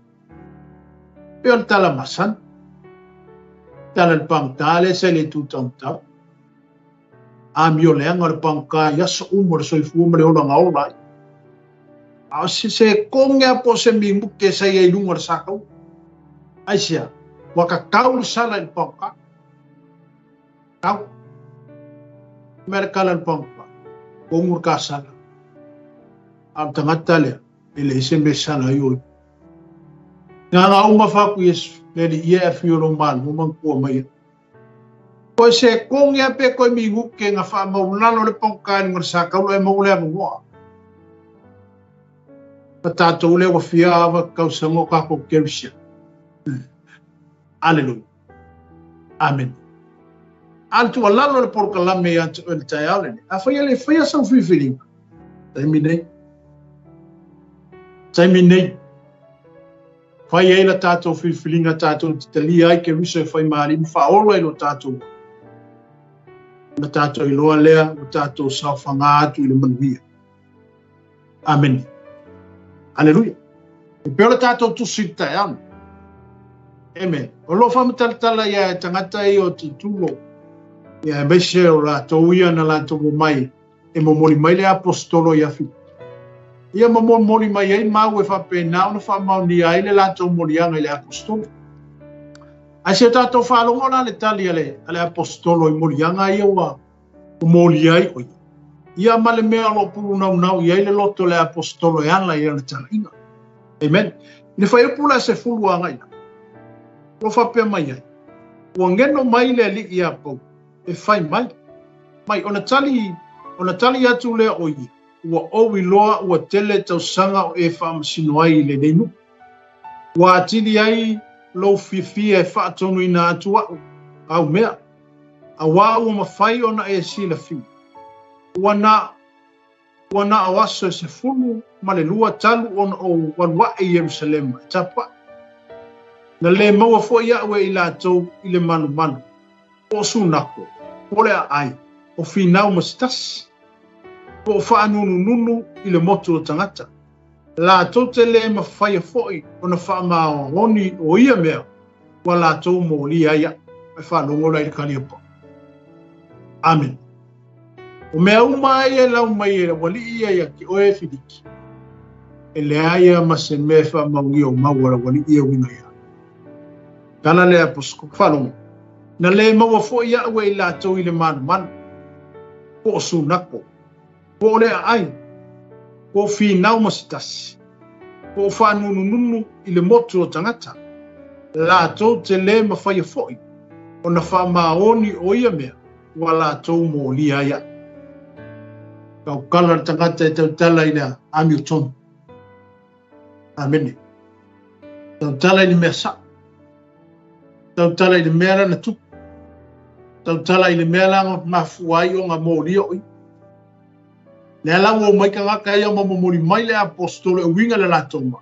Pe on tala masan. Tala le pangtale se le tutantau. Amio leanga le pangka yasa umor so ifu umre ola ngaulai. Asi se konga po se mingu ke sa ye lungar sakau. Aisia, waka kau sala le pangka. Kau. Merkala le pangka. Kongur ka sala. Ang tangatale ele ise me sala yo. Nga uma whaku Yesu, le li ia e whioro manu, umang kua mai. Koe se kongia pe koe mi nguke nga wha maulano le pongkani ngor sa kaulo e maulea ngoa. Pa tātou le wa whia awa kau sango kako kerisia. Aleluia. Amen. Altu walalo le porkalame ya el tayale. Afaya le faya sa fifili. Taimine. Faya ila tato fifilinga tato talia ai ke wiso fai mari fa olo ilo tato. Na tato ilo lea, tato sa fanga atu ile manuia. Amen. Aleluia. E pelo tato tu sita ya. Amen. O lo fa mtaltala ya tangata o titulo. Ya bese o la toia na la to mai. E mo moli mai le apostolo ya fi. Ia mo moli mai ai mau e fa pena no fa mau ni ai le la to moli anga le apostolo. A se tato fa lo ngona le tali ale apostolo e moli anga ia wa moli ai o. Ia male mea lo pulu nau ia le loto le apostolo e ala ia le tala. Amen. Ne fa e pula se fulu anga ia. Lo fa pe mai ai. O ngeno mai le li ia po. E fai mai. Mai ona tali atu le oi. Ua owi loa ua tele tau sanga o e wha amasinuai le neinu. Ua atili ai lo fifia e wha atonu ina atu au mea. A wā ua mawhai ona e sila fiu. Ua na awaso se fulu ma le lua talu ona o wanwa e Yerusalem. Tapa. Na le maua fo ia ue i lātou i le manu. O sunako. O le ai. O finau mastasi. O whaanunu i le motu o tangata. Lātou te le mawhaia foi o na whaamao honi o ia mea. Wa lātou mo li aia. E whanongola i kaniapa. Amen. O mea umai e lau mai e wali ia ia ki oe whidiki. E le aia ma se me whaamau i o mawara wali ia wina ia. Kana le aposko whanongo. Na le maua foi ia ue i lātou i le manu. Po sunako. Po le ai, po finau masitasi, po whanununu i le motu o tangata. Lātou te le mawhaia foi, o na whamaoni o ia mea, wa lātou mo li aia. Kau kala tangata e tau tala i le Hamilton. Amene. Tau tala i le mea sa. Tau tala i le mea na tupu. Tau tala i le mea langa mafuai o ngā mo li oi. Le ala o mai ka ngaka ia mamamori mai le apostolo e winga le latoma.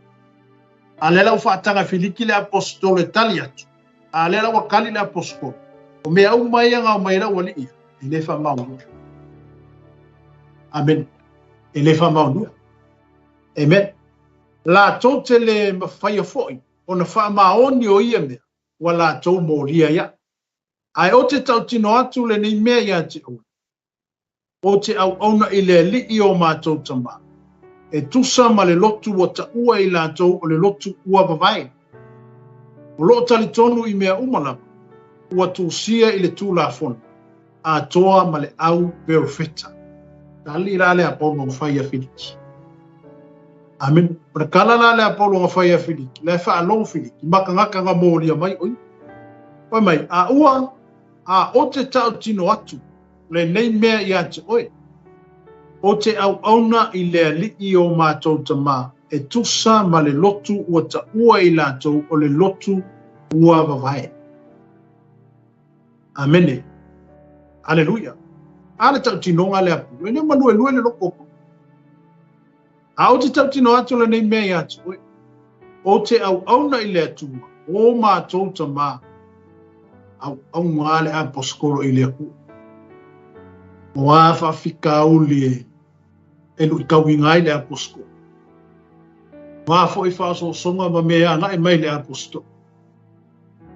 A le lau whaatanga Filiki le apostolo e tali atu. A le lau wakali le apostolo. O mea au mai anga o mai rau ali ia. E le wha maunua. Amen. E le wha maunua. Amen. La tote le mawhaia foi. O na wha maoni o ia mea. Wa la tau moria ia. Ai o te tau tino atu le nei mea ia te o. O te au auna i le li o mātou tama. E tusa ma le lotu o ta ua i lātou o le lotu ua vavai. O lo tali tonu i mea umala, ua tūsia i le tūlafona, a toa ma le au perfeta. Tali la le apolo ng whaia Filiki. Amen. Pada kala la le apolo ng whaia Filiki, le wha along Filiki, maka ngaka nga mōria mai oi. Oi mai, a ua, a o te tau tino atu, le nei mea i ate oe. O te au auna i le alii o mātou tamā, e tusa ma le lotu ua ta ua i lātou o le lotu ua vavae. Amene. Aleluia. Ale tau tinonga le apu. E ne manu e lue le loko. A o te tau tino atu le nei mea i ate oe. O te au auna i le atua, o mātou tamā, au ngā le aposkoro i le apu. O a whawhika uli e lui kawingai le aposto. Wa fo i whaso songa ma mea ana e mai le aposto.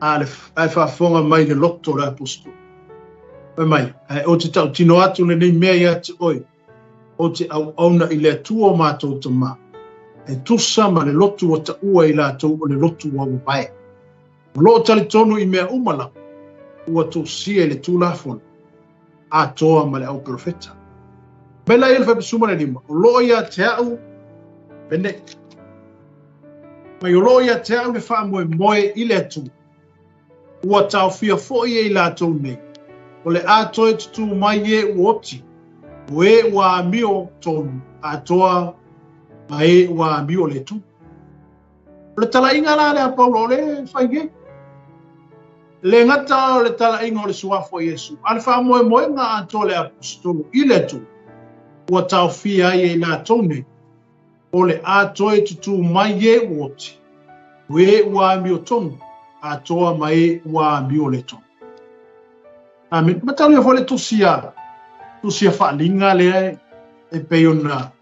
Ale ai whafonga mai le loto le aposto. E mai, o te tau tino atu le nei mea ia te oi. O te au auna i le atua mātou tamā. E tusa ma le lotu o ta ua i lātou o le lotu wa wapae. O loo tali tonu i mea umala. Ua tō sia i le tūlafona. A toa ma le au profeta. Mela i le whapesuma le lima. O loo ia te au pene. Mai o loo ia te au le wha moe i le atu. Ua tau fia foi e i lātou nei. O le atoe tutu mai e uoti. O e ua amio tonu. A toa ma e ua amio le tu. Le tala inga la le Paulo le whaige. Le ngata le tala inga o le suafo Yesu. Alfa moe moe ngā ato le apostolo i le tu. Ua tau fia i e la tone. O le ato e tutu mai e woti. We ua mi o tonu. Atoa mai ua mi o le tonu. Amen. Matau ia fole tusia. Tusia whaalinga le e peiona.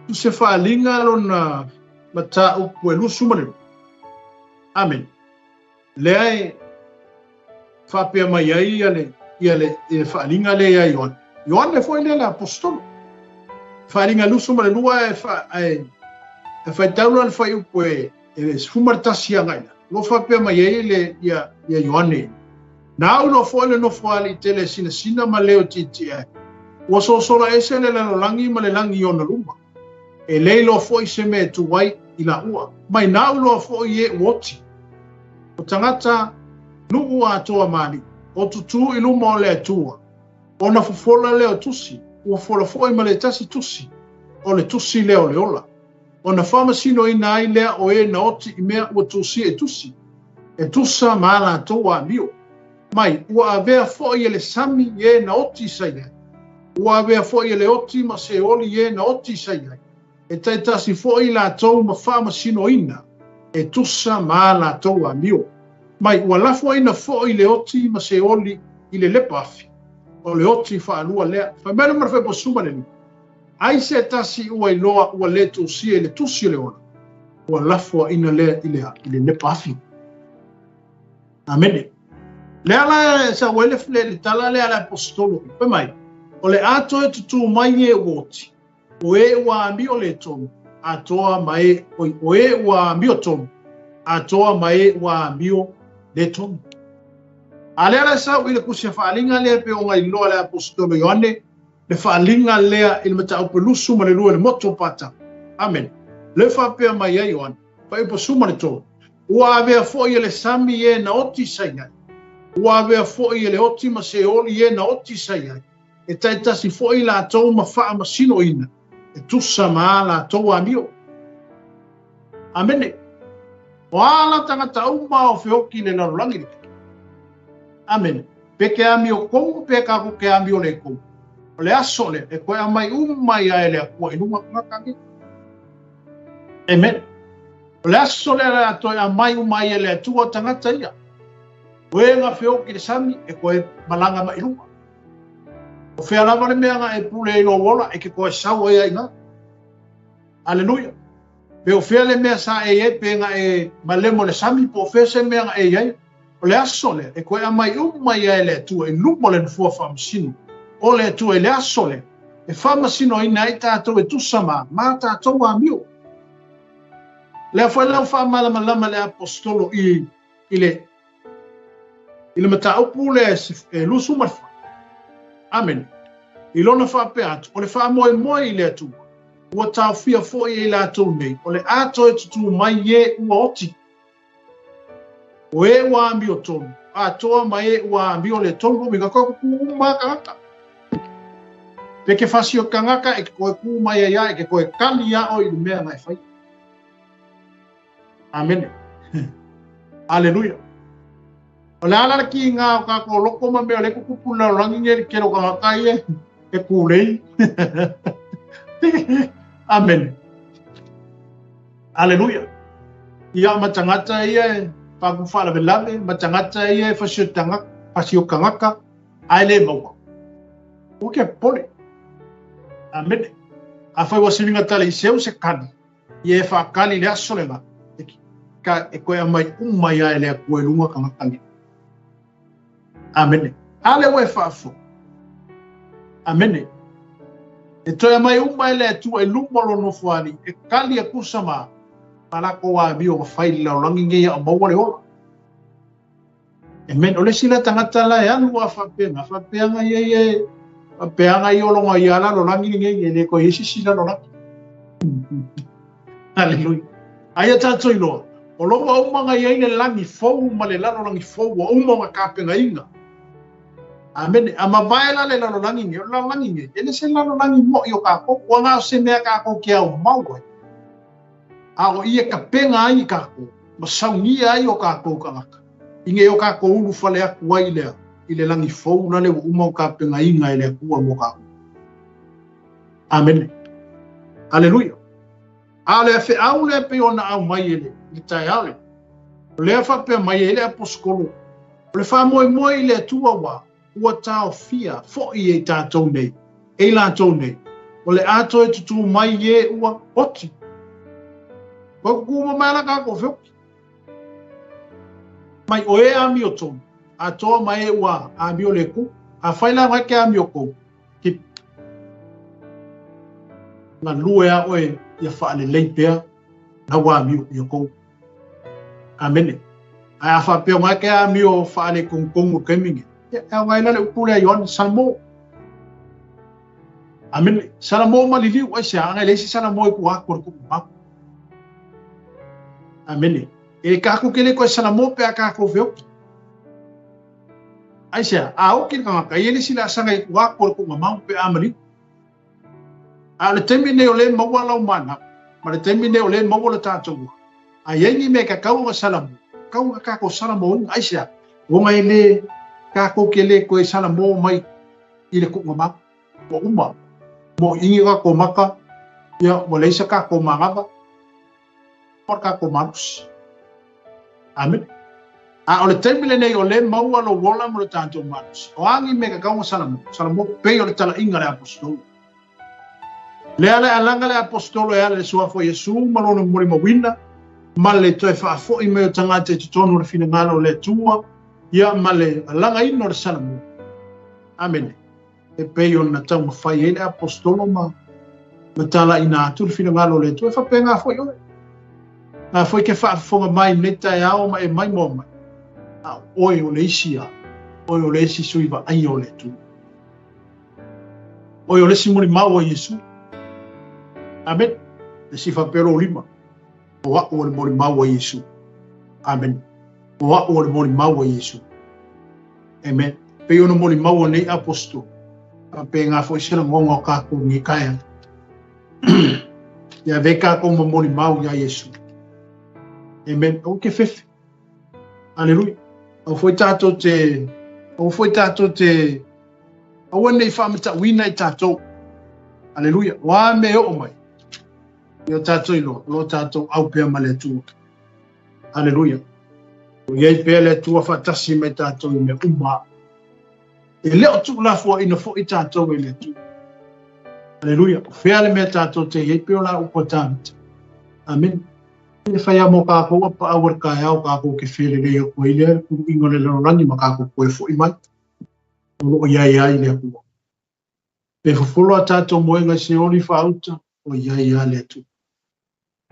Tusia whaalinga lona mata upu e lusu mare. Amen. Lea whapea mai ai ia le whaalinga le ia Ioan. Ioan le foi le apostolo. Whaalinga lusu mare lua e whaitaula le whai upu e fumartasi angaina. Lo whapea mai ai le ia Ioane. Nau lo foi le no fwali tele sina ma leo titi e. Ua sosola ese le langi ma le langi ona luma. E leilo foi se me tu wai i la ua. Mai nau lo foi e woti. O tangata nuu atoa mani. O tutu i luma o le atua. O na fufola leo tusi. Ua fola foi ma le tasi tusi. O le tusi leo le ola. O na whamasino i nai lea o e na oti i mea ua tusi e tusi. E tusa maala atoa mio. Mai, ua avea foi e le sami e na oti saia. Ua avea foi e le oti ma se oli e na oti saia. E taitasi foi la tau ma whamasino ina. E tusa maala atoa mio. Mai, ua lafo ina foi le oti ma se oli i le lepafi. O le oti whaanua lea. Whamena marwhe po sumaneni. Ai se tasi ua iloa ua le tusi e le tusi le ona. Ua lafo ina lea i le lepafi. Amene. Le ala sa wele le tala le ala apostolo. Pe mai. O le ato e tutu mai e woti. O e ua ambi o le tonu. Atoa mai. O e ua ambi o tonu. Atoa mai ua ambi o le tonu. Ale ala sa wile kusia whaalinga lea pe o ngai loa le apostolo Ioane. Le whaalinga lea il mata au pelusu ma le lua le moto pata. Amen. Le whapea mai e Ioane. Whaipa suma le tonu. Ua avea fo i le sami e na oti saingai. Ua avea foi e le oti ma se oli e na oti saia. E taitasi foi la tau ma faa ma sino ina. E tusa ma la tau amio. Amene. O ala tangata uma o whioki le narulangi. Amene. Peke amio kou, peka ko ke amio le kou. O le aso le, e koe amai umai a ele a kua inunga ngakangi. Amen. O le aso le a toi amai umai ele a tua tangata ia. Koe nga whio ki le sami e koe malanga ma ilunga. O whea lava le mea nga e pule e no wola e ke koe sawa ea inga. Aleluia. Pe o whea le mea sa e pe nga e malemo le sami po o whea se mea nga e iei. O le aso le e koe amai umai e le atua e lumo le nufua whamasino. O le atua e le aso le e whamasino ina i tātou e tusama ma tātou a mio. Le a whai lau whamalama le apostolo i le mata upu le lusu marfa. Amen. I lona whape atu. O le wha moe moe i le atu. Ua tau fia fo i le atu nei. O le ato e tutu mai e ua oti. O e ua ambi o tonu. Atoa mai e ua ambi o le tonu. Minga koe kuku maa kangaka. Peke whasi o kangaka e ke koe ku mai e ia e ke koe kani ia o i le mea ngai whai. Amen. Aleluia. O le ala ki ngā o kā ko loko ma mea le kukupu na rangi ngeri kero ka makai e kūrei. Amen. Aleluia. Ia matangata ia e pāku whara velave, matangata ia e whasio kangaka, ai le maua. Uke pole. Amen. A whai wasiringa tale i seu se kani. Ia e whakani le aso le ngā. E koe amai umai ai le a koe lunga kangaka. Amen. Ale we fafo. Amen. E toi mai umai le tu e lumolo no fuani e kali e kusama para ko wa bio fai la langi nge a mo le ola. Amen. Ole sila tangata la ya no fa pena ye pe anga yo lo ngai ala lo langi nge le ko yesi sila lo langi. Hallelujah. Aya tatso ilo. O lo wa uma ngai ai le langi fo ma le la lo langi fo wa uma ka pe ngai nga. Amen. Ama vaela le lalo langi nge, lalo langi nge. Ele se lalo langi mo yo kako, wanga se mea kako kia o mau. A o ia ka penga ai kako. Ma saungia ai o kako ka ngaka. Inge o kako ulu fale aku wai lea. Ile langi fau na le umau ka penga inga ile kua mo kako. Amen. Aleluia. Ale fe au le pe ona au mai ele. Ni tai ale. Le fa pe mai ele aposkolo. Le fa moi le tua wa. Ua tau fia. Fo i e tātou nei. E la tau nei. O le ato e tutu mai e ua oti. Ko kuma mai la ka ko fio. Mai o e ami o tonu. A toa mai e ua ami o le ku. A whaila mai ke ami o kou. Ki. Nga lue a oe ia whaale leipea. Na wa ami o kou. Amene. A whapea mai ke ami o whaale kong o kemingi. E waila le upule a Yohane Salmo. Amen. Salamo maliliu ai se anga lesi salamo ku akor ku ma. Amen. E ka ku kele ko salamo pe ka ko veo. Ai se a o kin ka ele sila sanga ku akor ku ma pe amali. A le termine o le mawala umana. Ma le termine o le mawala tatu. A yengi me ka ka salamo. Ka ko salamo ai se. O mai le ka ko kele ko salamo mai ile ku ma. Ko uma. Mo ingi ka ko maka, ya mo leisa ka ko mangaba, por ka ko manus. Amen. A o le termine nei o le maua lo wola mo le tanto manus. O angi me ka kaunga salamo pe o le tala inga le apostolo. Le ale alanga le apostolo e ale le suafo Yesu, malone mori mawina, ma le toe whaafo i meo tangate tutonu le fina ngalo le tua, ya ma le alanga ino le salamo. Amen. E pei ona tau mawhai ele apostolo ma tala ina atu le fina ngalo le tu e whapea ngā fwoi oe. Ngā fwoi ke whaafonga mai neta e ao ma e mai mo mai. A oe o le isi a, oe o le isi suiva ai o le tu. Oe o le si mori mau o Yesu. Amen. Le si whapea o lima. O a o le mori mau o Yesu. Amen. O a o le mori mau o Yesu. Amen. Pei ona mori mau o nei apostolo. Pe ngā fwoi sila ngonga o kako ngi kaya. Ia ve kako mamoni mau ia Yesu. Amen. O ke fefe. Aleluia. O fwoi tātou te awa nei whamata wina i tātou. Aleluia. Wā me o mai. Ia tātou ilo. Lo tātou au pia ma le tua. Aleluia. Iei pia le tua whatasi me tātou i me umaa. E leo tu la fo ina fo i tātou e le tu. Aleluia. Fea le mea tātou te iei peo la upo tāmita. Amen. E whaia mo kako apa awar kai au kako ke where le o koe lea. Kuru ingo le lero rangi ma kako koe fo i mai. Olo o iai ai lea kua. E fufolo a tātou moenga se oli whauta o iai ai lea tu.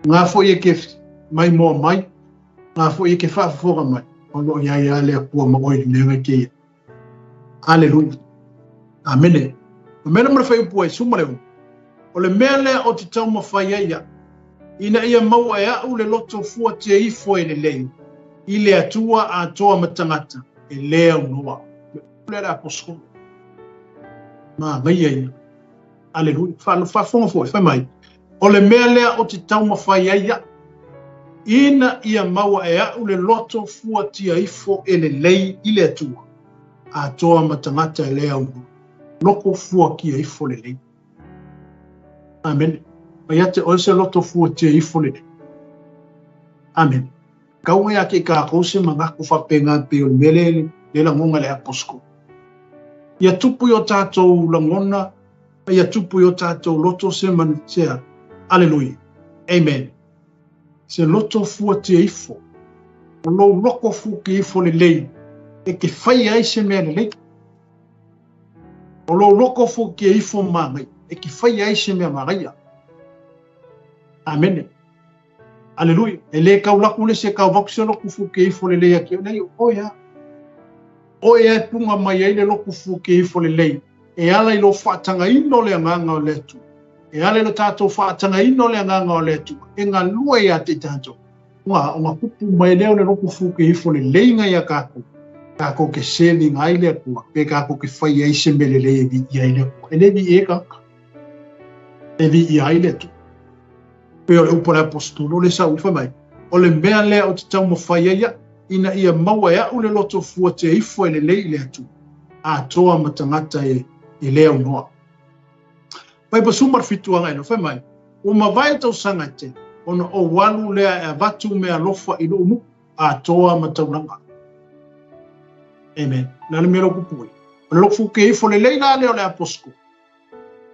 Ngā fo i ke mai mo mai. Ngā fo i ke whaafoga mai. Olo o iai ai lea kua ma oi lenga ke ia. Aleluia. Amene. O mena mara whai upu ai sumareu. O le mea lea o te tau mawhai aia. Ina ia maua e au le loto fua te ifo e le lei. I le atua a toa matangata. E lea unoa. Le lea posko. Ma ngai aia. Aleluia. Whafonga fua. Whai mai. O le mea lea o te tau mawhai aia. Ina ia maua e au le loto fua te ifo e le lei. I le atua. A toa matangata e lea unu. Loko fua ki e ifo le lei. Amen. Ia te oise loto fua te ifo le lei. Amen. Kaunga ia ke ka kose mangako whapenga pe o mele le langonga le aposko. Ia tupu o tātou langona. Ia tupu o tātou loto se manitea. Aleluia. Amen. Se loto fua te ifo. O lo loko fua ki ifo le lei. E ke whai ai se mea lei. O lo loko fo ke ifo mangai. E ke whai ai se mea mangai. Amen. Aleluia. E le kau laku le se kau vakusio loko fo ke ifo le lei aki. Nei, oia. Oia e punga mai ai le loko fo ke ifo le lei. E ala i lo whaatanga ino le anganga o le tu. E ala i lo tātou whaatanga ino le anganga o le tu. E ngā lua ia te tātou. Nga kupu mai leo le loko fo ke ifo le lei ngai a kako. Kako ke sevi ngai le kua, pe kako ke whai ai se mele le e vi i ai le kua. E le vi e kaka. E vi i ai le tu. pe o le upo le apostolo le sa ufa mai o le mea lea o te tau mawhaia ia ina ia maua ea ule loto fua te ifo ele lei le atu a toa matangata e lea unoa. Pai pa sumar fituanga ino whai mai o mawai tau sanga te ona o walu lea e vatu mea lofa ilo umu a toa mataunanga. Amen. Nana mero kupui. O le lofu ke ifo le lei la leo le aposko.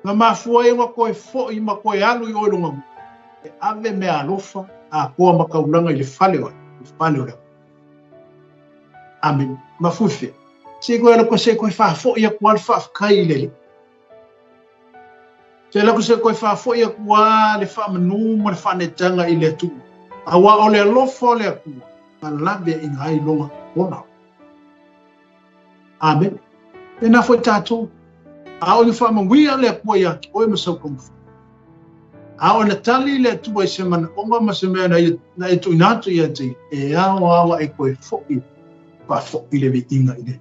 Nga mafua e koe fo i ma koe alu i oilunga mu. E ave mea lofa a koa makaulanga i le fale o le. Amen. Mafufe. Se koe ala se koe faa fo i a kua le faa kai i lele. Se ala se koe faa fo i a kua le faa manu ma le faa netanga i le tu. Awa o le lofa o le a kua. Nga labe i ngai longa ona. Amen. E na foi tatou. A o ni fa manguia le kua ia ki o e masau kumfu. A o na tali le tua i se mana onga ma se mea na e tu inatu ia te e awa e koe fo'i pa fo'i le vitinga i le.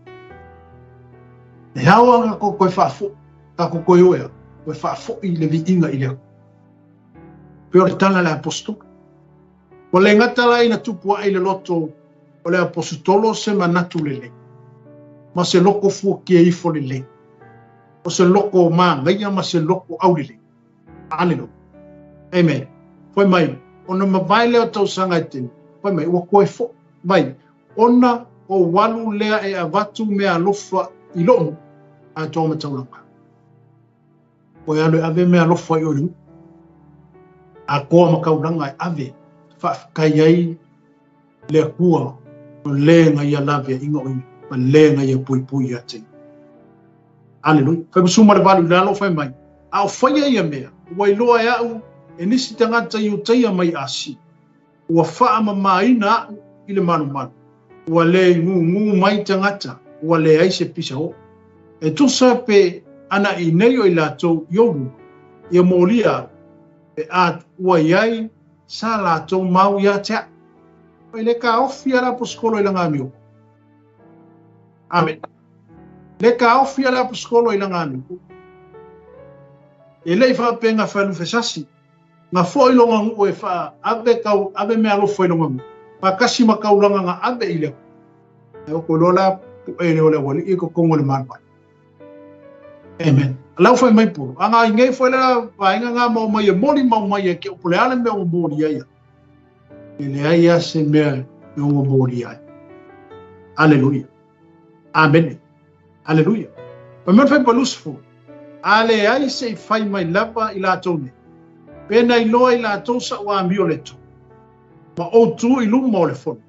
E awa nga koe fa fo'i ka koe oea koe fa fo'i le vitinga i le. Peo le tala le apostol. O le ngata la ina tupua i le loto o le apostolo se manatu le le. Ma se loko fu ki e ifo le le. O se loko ma ngaia ma se loko au le le. Alelo. Amen. Foi mai. Ona mawai leo tau sanga i tini. Foi mai. Ua koe fo. Mai. Ona o walu lea e avatu mea lofa i lonu a tōma taulanga. Koe alo ave mea lofa i olu. A koa makaulanga e ave. Kai ai lea kua. O lea ngai a lave inga oi. Ma lea ngai a pui pui a tini. Aleluia. Fai musuma le valu lalo fai mai. A o fai ai a mea. Wai loa e au. E nisi tangata i o teia mai asi. Ua faa mamaina i le manu manu. Ua le ngu mai tangata. Ua le aise pisa ho. E tusa pe ana i nei o i lato yoru. Ia molia. E a ua iai sa lato mau ia tea. Pai le ka ofi ala poskolo i langa mio. Amen. Le ka ofi ala poskolo i langa mio. E lei fa penga falu fesasi. Nga fo ilonga ngu e fa ave mea lo fo ilonga ngu. Pa kasi makaulanga nga ave ile. E o kolola e le ole wali i ko kongo le manwa. Amen. Lau fai mai puru. Anga i ngei fo ila vainga nga mau mai e moli mau mai e ke upule ale mea o mori aia. E le aia se mea e o mori aia. Aleluia. Amen. Aleluia. Pa mea fai palusfo. Ale ai se fai mai lava i la tone. Pena i loa i la tosa o ambio le to. Ma o tu i luma o le fono.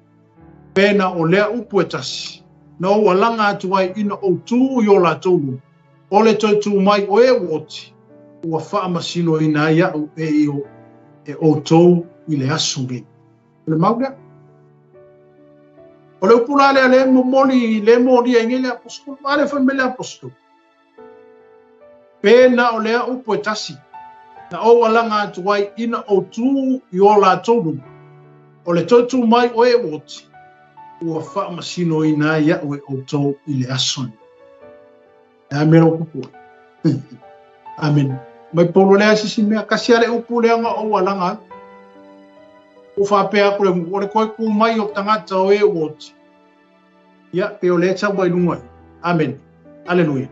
Pena o lea upu e tasi. Na o walanga atu ai ina o tu i o la tonu. O le toi tu mai o e woti. Ua faa masino ina ia e o tou i le asungi. Le mauga. O le upula le moli e ngele apostol. Ale famile apostol. Pena o lea upu e tasi. Na o walanga atu ai ina o tu i o la tonu. O le totu mai o e woti. Ua wha masino i nā ia o e o tau i le asoni. E a mero kupu. Amen. Mai polo lea sisi mea kasi ale upu lea nga o walanga. O whapea kule mu. O le koe ku mai o tangata o e woti. Ia pe o lea tau mai lungai. Amen. Aleluia.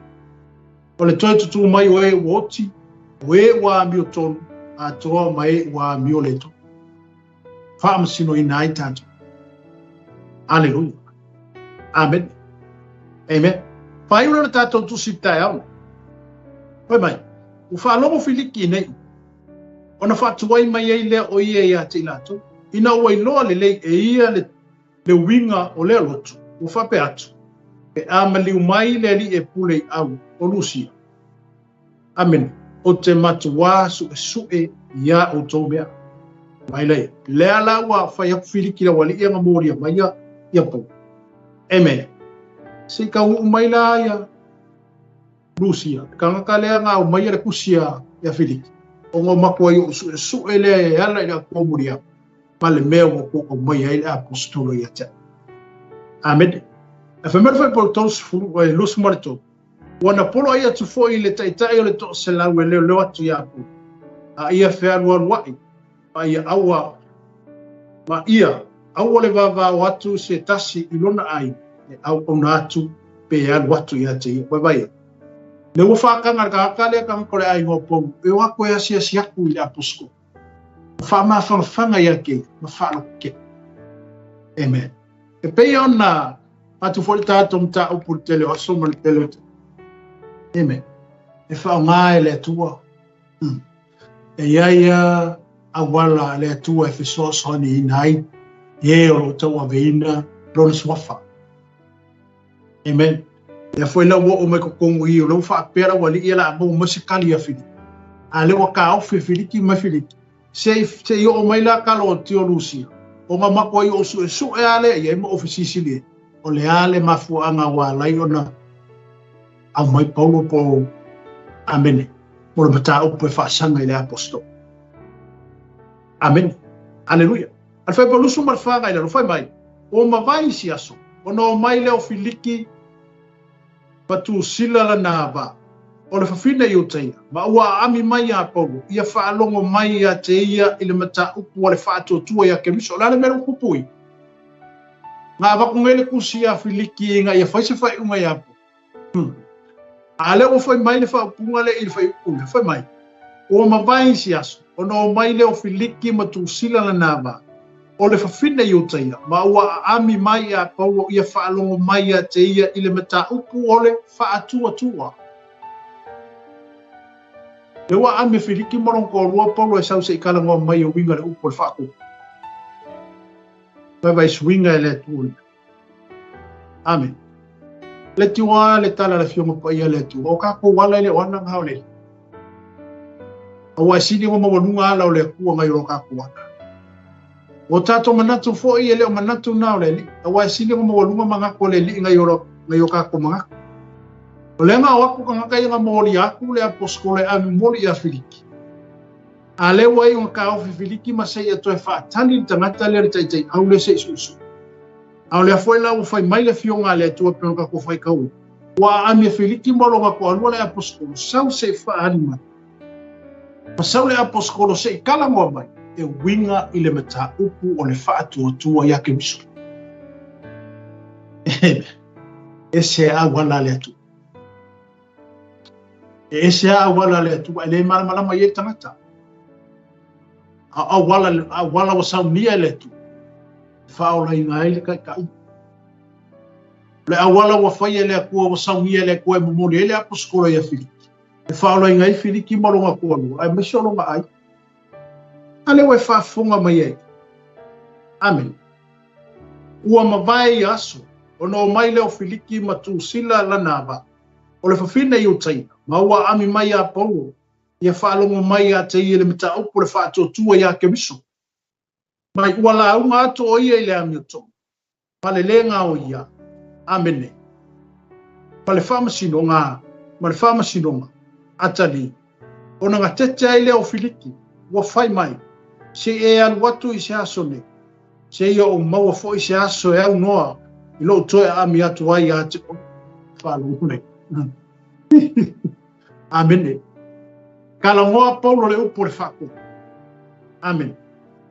O le totu mai o e woti. We wa mio tonu a toa mai wa mio leto. Wha masino i nai tātou. Aleluia. Amen. Amen. Whai ura na tātou tusi tai au. Hoi mai. U whalomo filiki nei. Ona whatuai mai ei lea o ia ia te ilato. Ina ua iloa le lei e ia le winga o lea lotu. U whape atu. E amaliu mai le li e pule au o Lucia. Amen. O te matua su'e ia o tō mea. Mai lei. Lea la ua whai aku filiki la wali ia ngamoria mai ia pou. Amen. Se ka mai la ia Lucia. Ka ngaka lea ngā o mai ia le kusia ia filiki. O ngā makua i o su'e lea ia ala ina kōmuria. Ma le mea o mai ia ila apostolo ia te. Amen. E whamera whai polo tōs furu o e lusu marito. Wana polo ia tu foi le taitai o le to se lau e leo atu ia apu. A ia whea ruan wai. pa ia aua ma ia aua le vava watu se tasi ilona ai au ona atu pe alu watu ia te ia vai le ua whaakanga ka le kanga kore ai ngopou e wako e asia siaku i le aposko whaama whangwhanga ia ke ma whaalo ke amen e pei ona atu foli tātou mta upu tele o soma le tele amen e whao ngā e le atua e iaia awala le atua e whisos honi inai e o tau aveina lona swafa amen e foi la wo o me ko kongo i o lo fa pera wali ia la mo musikali ya fili a le wa ka o fe filiki ma filiki se yo o mai la kalo tio lucia o nga mako i o su e ale ia mo ofisisi le o le ale mafu anga wa lai ona a mai paulo po amen mo le mata o pe fa sanga ile apostol amen aleluia al fa paulo su mal fa ga ile lo fa mai o ma vai si aso o no mai le o filiki patu sila la nava o le fafina i o teia ma ua ami mai a paulo ia whaalongo mai a teia i le mata upu o le whaatotua ia ke miso la le mero kupui ngā wakungele kusi a filiki inga ia whaise whai unga i apo a le o whai mai le whaupunga le i le whai upu le whai mai o ma vai si aso o no mai le o filiki matu sila la nava o le fafina i o teia ma ua ami mai a paulo ia whaalongo mai a teia i le mata upu o le whaatua le ua ami filiki morongo rua paulo e sau se i kalangoa mai o winga le upu le whaako vai swinga e le tuuri amen le tiwa le tala le fionga pa ia le tu o kako wala le wana ngau le o asini o mawalunga ala o le kua ngai o kako wana o tato manatu fo i ele o manatu nao le li o asini o mawalunga mangako le li ngai o kako mangako o le nga wako ka ngakai nga mori aku le aposko le ami mori a filiki a le wai o ka ofi filiki ma sei atoe whaatani tangata le tai au le se isusu au le foi la o fai mai le fionga le tua peno ka ko fai kau wa ami filiki moro nga ko alua le aposko sau se whaanima ma sau le aposko se kala mo mai e winga i le mata upu o le whaatua ia ke miso e se a wala le atu e se a wala le atu ele mala mai e tangata a wala o sau nia le atu whaola i ngai le kai kai le a wala wa fai ele a kua o sau nia le kua e momori ele a poskola ia filiki e whaola i ngai filiki maronga kua lua ai mesolonga ai ale we whaafunga mai e amen ua mawai aso o no mai leo filiki matu sila la nava o le fafina i o taina ma ua ami mai a paulo ia whaalongo mai a te i le mita upu le whaatotua ia ke miso mai ua la unga ato o ia i le ami o tonga ma le lenga o ia amene ma le whamasinonga atali o nga tete ai leo filiki ua whai mai se e alu watu i se aso ne se ia o maua fo i se aso e au noa i lo toe ami atu ai a te whalungune amene kalangoa paulo le upo le whako amen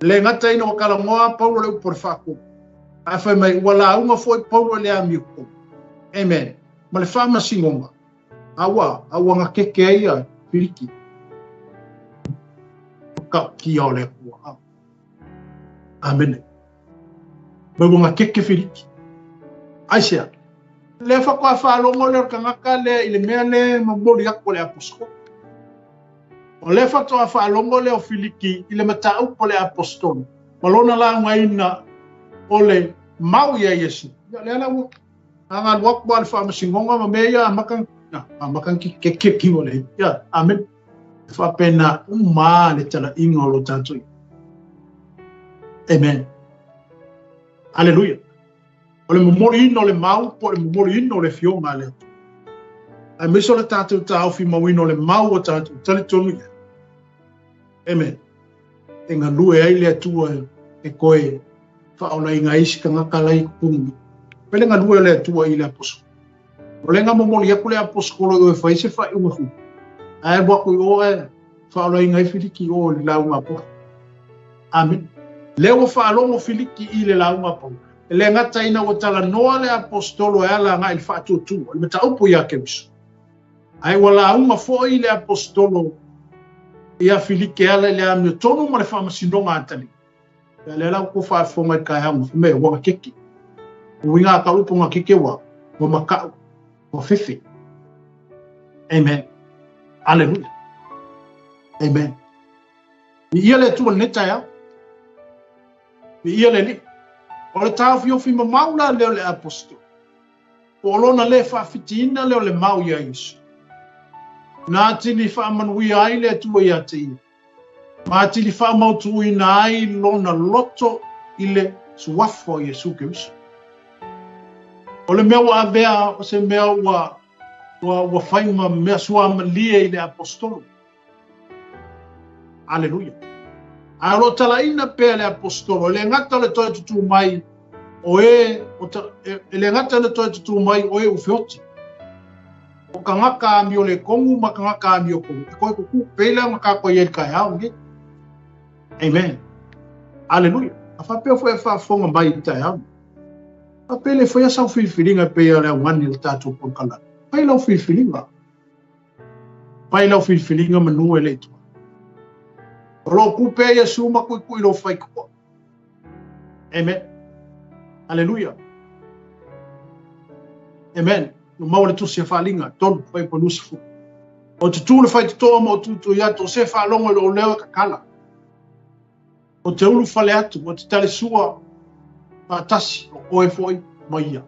le ngata ino kalangoa paulo le upo le whako a whai mai wala unga fo i paulo le ami upo amen ma le whama singonga awa nga keke ai a piriki ka ki o le kua amen bago nga keke firiki aisia le fa kwa fa lo mo le kangaka le ile mea le mabori ako le aposko o le fa to fa lo mo le o filiki ile mata upo le apostol malona la ngaina o le mau ya yesu le ala wo anga wak bal fa masingonga ma meya makan keke ki o le ya amen fa pena uma le tala ingo lo tanto amen aleluia o le momori ino le mau po le momori ino le fionga le ai miso le tatu tau fi mawino le mau o tatu tali tonu amen e ngā lue ai le atua e koe whaona i ngā isi ka ngaka lai kupungu pele ngā lue le atua i le aposko o le ngā momori aku le aposko lo e whaise whai unga fu ai waku i oe whaona i ngā ifiriki o le lau ngā poha Amen. Leo whaalongo Filiki i le launga pau. Le ngata ina o tala noa le apostolo e ala nga il whaatutu. I mata upu ia ke wisu. Ai wala unga fo i le apostolo ia Filiki ala le amio tonu ma le whamasinonga atali. Le lau ko whaafonga i kai hangu me waka keki. Uinga ka upu nga keke wa makau wa fifi. Amen. Hallelujah. Amen. Ni ia le tua neta ya. Ni ia le li. O le tau fiofi ma mauna leo le apostolo. O lona le whaafitina leo le mau ia Yesu. Nā tini whaamanui ai le tua ia te ia. Mā tini whaamautu i nā ai lona loto i le suafo Yesu ke wisu. O le mea wa avea o se mea wa whaima mea sua malia i le apostolo. Aleluia. A ro tala ina pea le apostolo. Le ngata le toi tutu mai o le ngata le toi tutu mai o ufeoti. O ka ngaka ami o le kongu ma ka ngaka ami o kongu. E koe kuku pela ma ka koe e kai hao nge. Amen. Aleluia. A whapea fo e whaafonga mai i tai hao. A pele foi essa o filfilinga pea le wani le tatou ponkala. Pai lau filfilinga. Pai lau filfilinga manu e le tua. Ro kupe Yesu ma kui lo fai ko. Amen. Hallelujah. Amen. No mau le tu se falinga ton fai po lusifu. O te tu le fai to mo tu ya to se fa longo lo leo kakala. O te ulu fale atu o te tale sua patasi o e foi maia.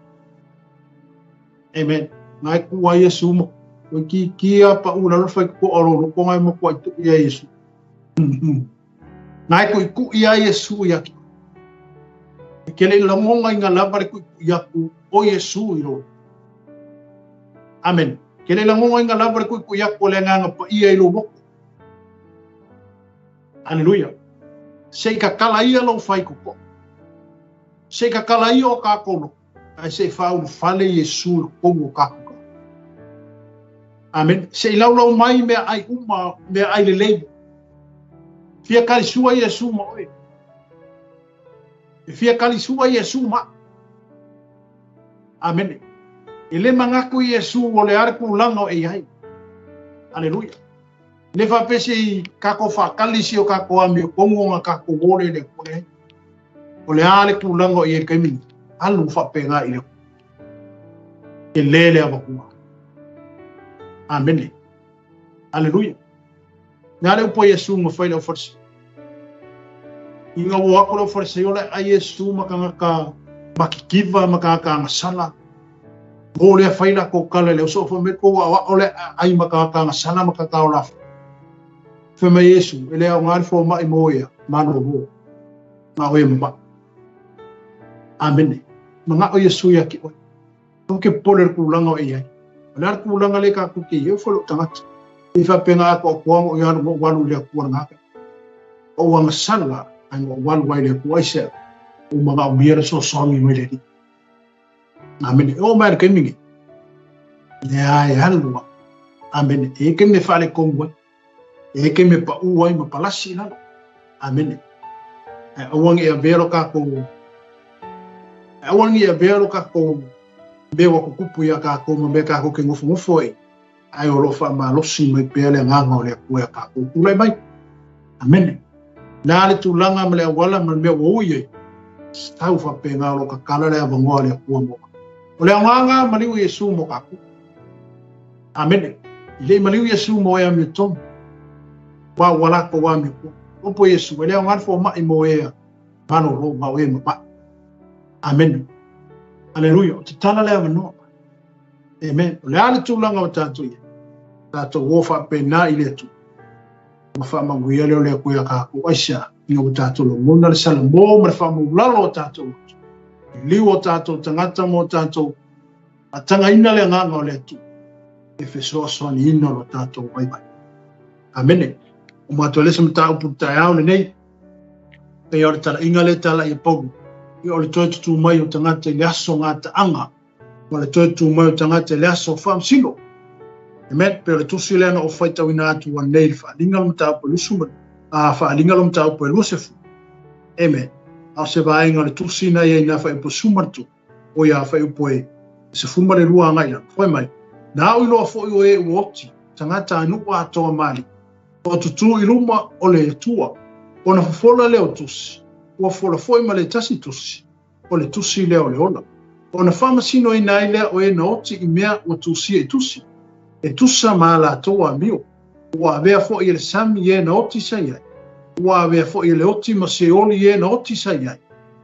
Amen. Ngai ku wa Yesu mo. O ki apa una lo fai ko oro ko ngai mo ko tu ya Yesu. Ngai ku ia Yesu ya ki. Kele la monga inga lava ku ya ku o Yesu iro. Amen. Kele la monga inga lava ku ya ku le nga pa ia ilo mo. Hallelujah. Sei ka kala ia lo fai ku po. Sei ka kala ia o ka kono. Ai sei fa un fale Yesu ko mo ka. Amen. Sei lau mai me ai uma me ai le lei. Fia kali sua Yesu ma oe. Fia kali sua Yesu ma. Amen. Ele mangaku Yesu o le arku lango e ai. Aleluia. Le fa pesi kako fa kali si o kako ami o kongo nga kako wole le kone. O le ale ku lango e kaimi. Alu fa penga ile. E lele abakuma. Amen. Aleluia. Nare upo Yesu mo fai le forse. Inga wako lo forse ole a Yesu makanga makikiva makanga ngasala. Ole fai la ko kala le so fo me ko ole ai makanga ngasala makanga ola. Fema Yesu ele o ngar fo mai moya mano bo. Ma we mba. Amen. Manga o Yesu ya ki o. Ke poler ku langa e ai. Lar ku langa le ka ku ki e fo lo tangata. Ifa penga ko ko o ya no walu le ku nga. O wang sala ang one way le ku aisa. O mga umiera so songi mo le. Amen. O mer ke mingi. Ya halwa. Amen. E ke me fale kongo. E ke me pa uai ma palasi na. Amen. O wang e vero ka ko. O wang e vero ka ko. Bewa ko kupu ya ka ko me ka ko ke ngofu foi. Ai o lo fa ma lo si me pele nganga o le ku ka ko. Ulai mai. Amen. Na le tulanga mele wala me wo ye. Tau fa penga lo ka kala le bango le ku mo. O le nganga maliu Yesu mo ka ku. Amen. Ile maliu Yesu mo ya mi tom. Wa wala ko wa mi ku. O po Yesu le nganga fo ma mo ya. Mano ro ma we ma. Amen. Hallelujah. Te tala le no. Amen. Le ale tulanga o tatu ye. Tatu wo fa pena ile tu. Ma fa ma guia le ku ya ka ku aisha. Ino tatu lo mona le sala mo ma fa mo lalo tatu. Liwo tatu tangata mo tatu. Atanga ina le nganga o le tu. Efeso so ni ino lo tatu bye bye. Amen. O ma to le sem ta puta ya o nei. Pe ora tala inga le tala i pogu. I o le toi tu mai o tangata le aso ngata anga. Ma le toi tu mai o tangata le aso fam silo. Amen. Pe le tusi le na o faita wina atu wa nei fa linga lo mta po lusuman. Fa linga lo mta po lusefu. Amen. A se vaenga le tusina ia ina fa ipo sumartu. O ia fa ipo e se fuma le lua ngai la. Foi mai. Na au iloa fo i o uoti. Tangata anu wa atoa mali. O tutu iluma o le tua. O na fofola leo tusi. O fola foi ma le tasi tusi. O le tusi leo le ona. O na whamasino i nailea o e na oti i mea o tusi e tusi. E tusa maa la toa mio. O a vea fo i le sami e na oti sa iai. O a vea fo i le oti ma se oli e na oti sa iai.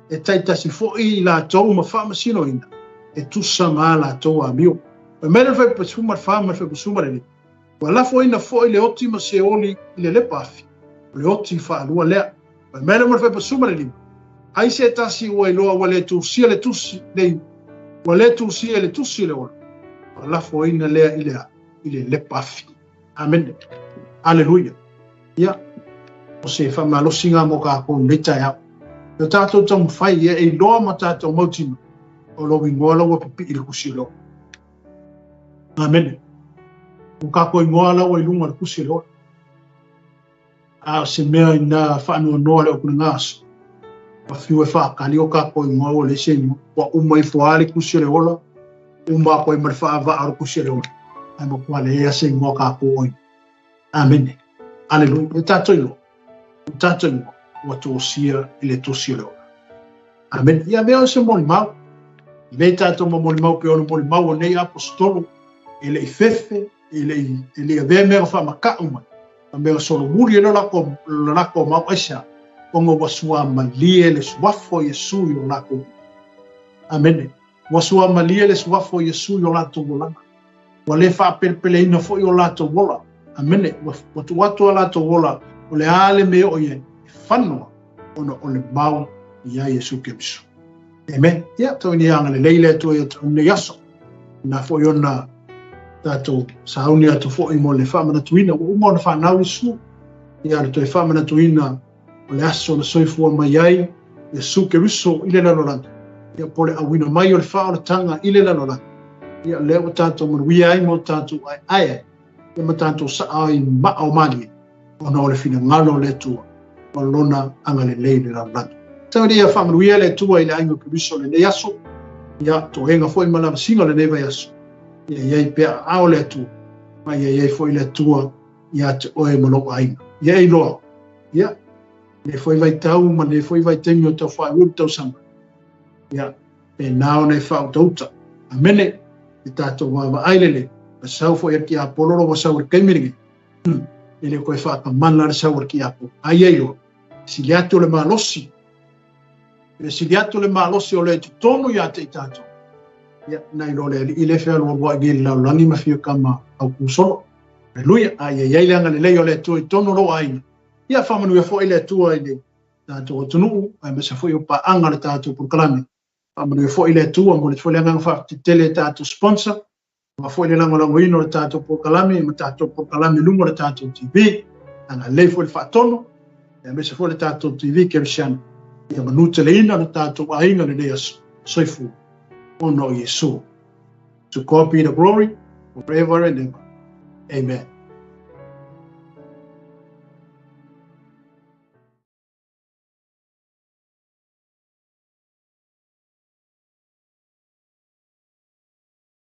E taitasi fo i la toa ma whamasino ina. E tusa maa la toa mio. E mele fai pasuma whama fai pasuma le. Wa la fo ina fo i le oti ma se oli i le lepafi. Le oti wha alua lea. E mele fai pasuma le. Ai se tasi ua iloa wa le tusi le tusi le. Wa le tusi le tusi le ona. Wa la fo ina lea i le lepafi. Amen. Aleluia. Ia. O se whamalosi ngā mo kā kō neta iau. Yo tātou tamu whai ia e loa ma tātou mautima. O lo ingoa lau a pipi i le kusi loa. Amen. O kā kō ingoa lau a ilunga le kusi loa. A se mea i nā whanua noa leo kuna ngāsu. Wa fiu e whaakali o kā kō ingoa o le se ingoa. Wa umai fuare kusi le ola. Uma koe mare whaava aro kusi le ola. Ai mo kua le ea se ingoa kā kō oi. Amen. Aleluia. E tātou ilo. Tātou ilo. Wa tō sia i le tosi leo. Amen. Ia mea o se moli mau. I mei tātou ma moli mau pe ono moli mau o nei apostolo. E le i fefe. E le avea mea wha maka umai. A mea solo muri e lo lako mau aisa. Ongo wasua malie le suafo Yesu i o lako. Amen. Wasua malie le suafo Yesu i o lato wolanga. Wa le wha pelepele ina fo i o lato wola. Amen. Watu watu a lato wola. O le ale me o ye. Whanua. Ono o le mau i a Yesu Kemiso. Amen. Ia, tau ni anga le leile atu e tau ne yaso. Na fo i ona tātou sauni atu fo i mo le whamana tuina. O umo na whanau Yesu. Ia le toi whamana tuina. O le aso na soifua mai ai. Yesu Kemiso i le lalolanda. Ia pole awina mai o le wha o le tanga i le lalolanda. Ia leo tātou manuia ai mo tātou ai ai. Ia ma tātou sa ai maa o mani. Ona o le fina ngalo le tua. O lona anga le leile lalolanda. Tau rea whamanuia le tua i le aingo Kemiso le ne yaso. Ia to henga fo i malama singa le neva yaso. Ia iei pea ao le tua. Mai iei fo i le tua. Ia te oe maloko ainga. Ia i loa. Ia. Ne foi vai tau, ma ne foi vai tenho tau whai up tau sanga. Ia, e nao ne whau tauta. A mene, e tātou wawa ailele, a sau fo ki a poloro wa sau keimiringi. Ele koe whaka mana le sau ki a po. Ai eilo, si liato le malosi. E si liato le malosi o le tonu ia te i tātou. Ia, nai lo le i le whea lua wa i lau langi ma whio kama au kusolo. Aleluia, ai e iaileanga le leo le tu i tonu lo aina. Ia whamanu e fo i le tua i le tātou o tunuu, ai me se fo i o pa anga le tātou proklame. Whamanu e fo i le tua, mo le fo i le anga whakti tele tātou sponsor, ma fo i le lango ino le tātou proklame, ma tātou proklame lungo le tātou TV, anga le fo i le whaatono, ai me se fo i le tātou TV kerisiana. Ia manute le ina le tātou a inga le lea soifu, ono Yesu. To God be the glory, forever and ever. Amen.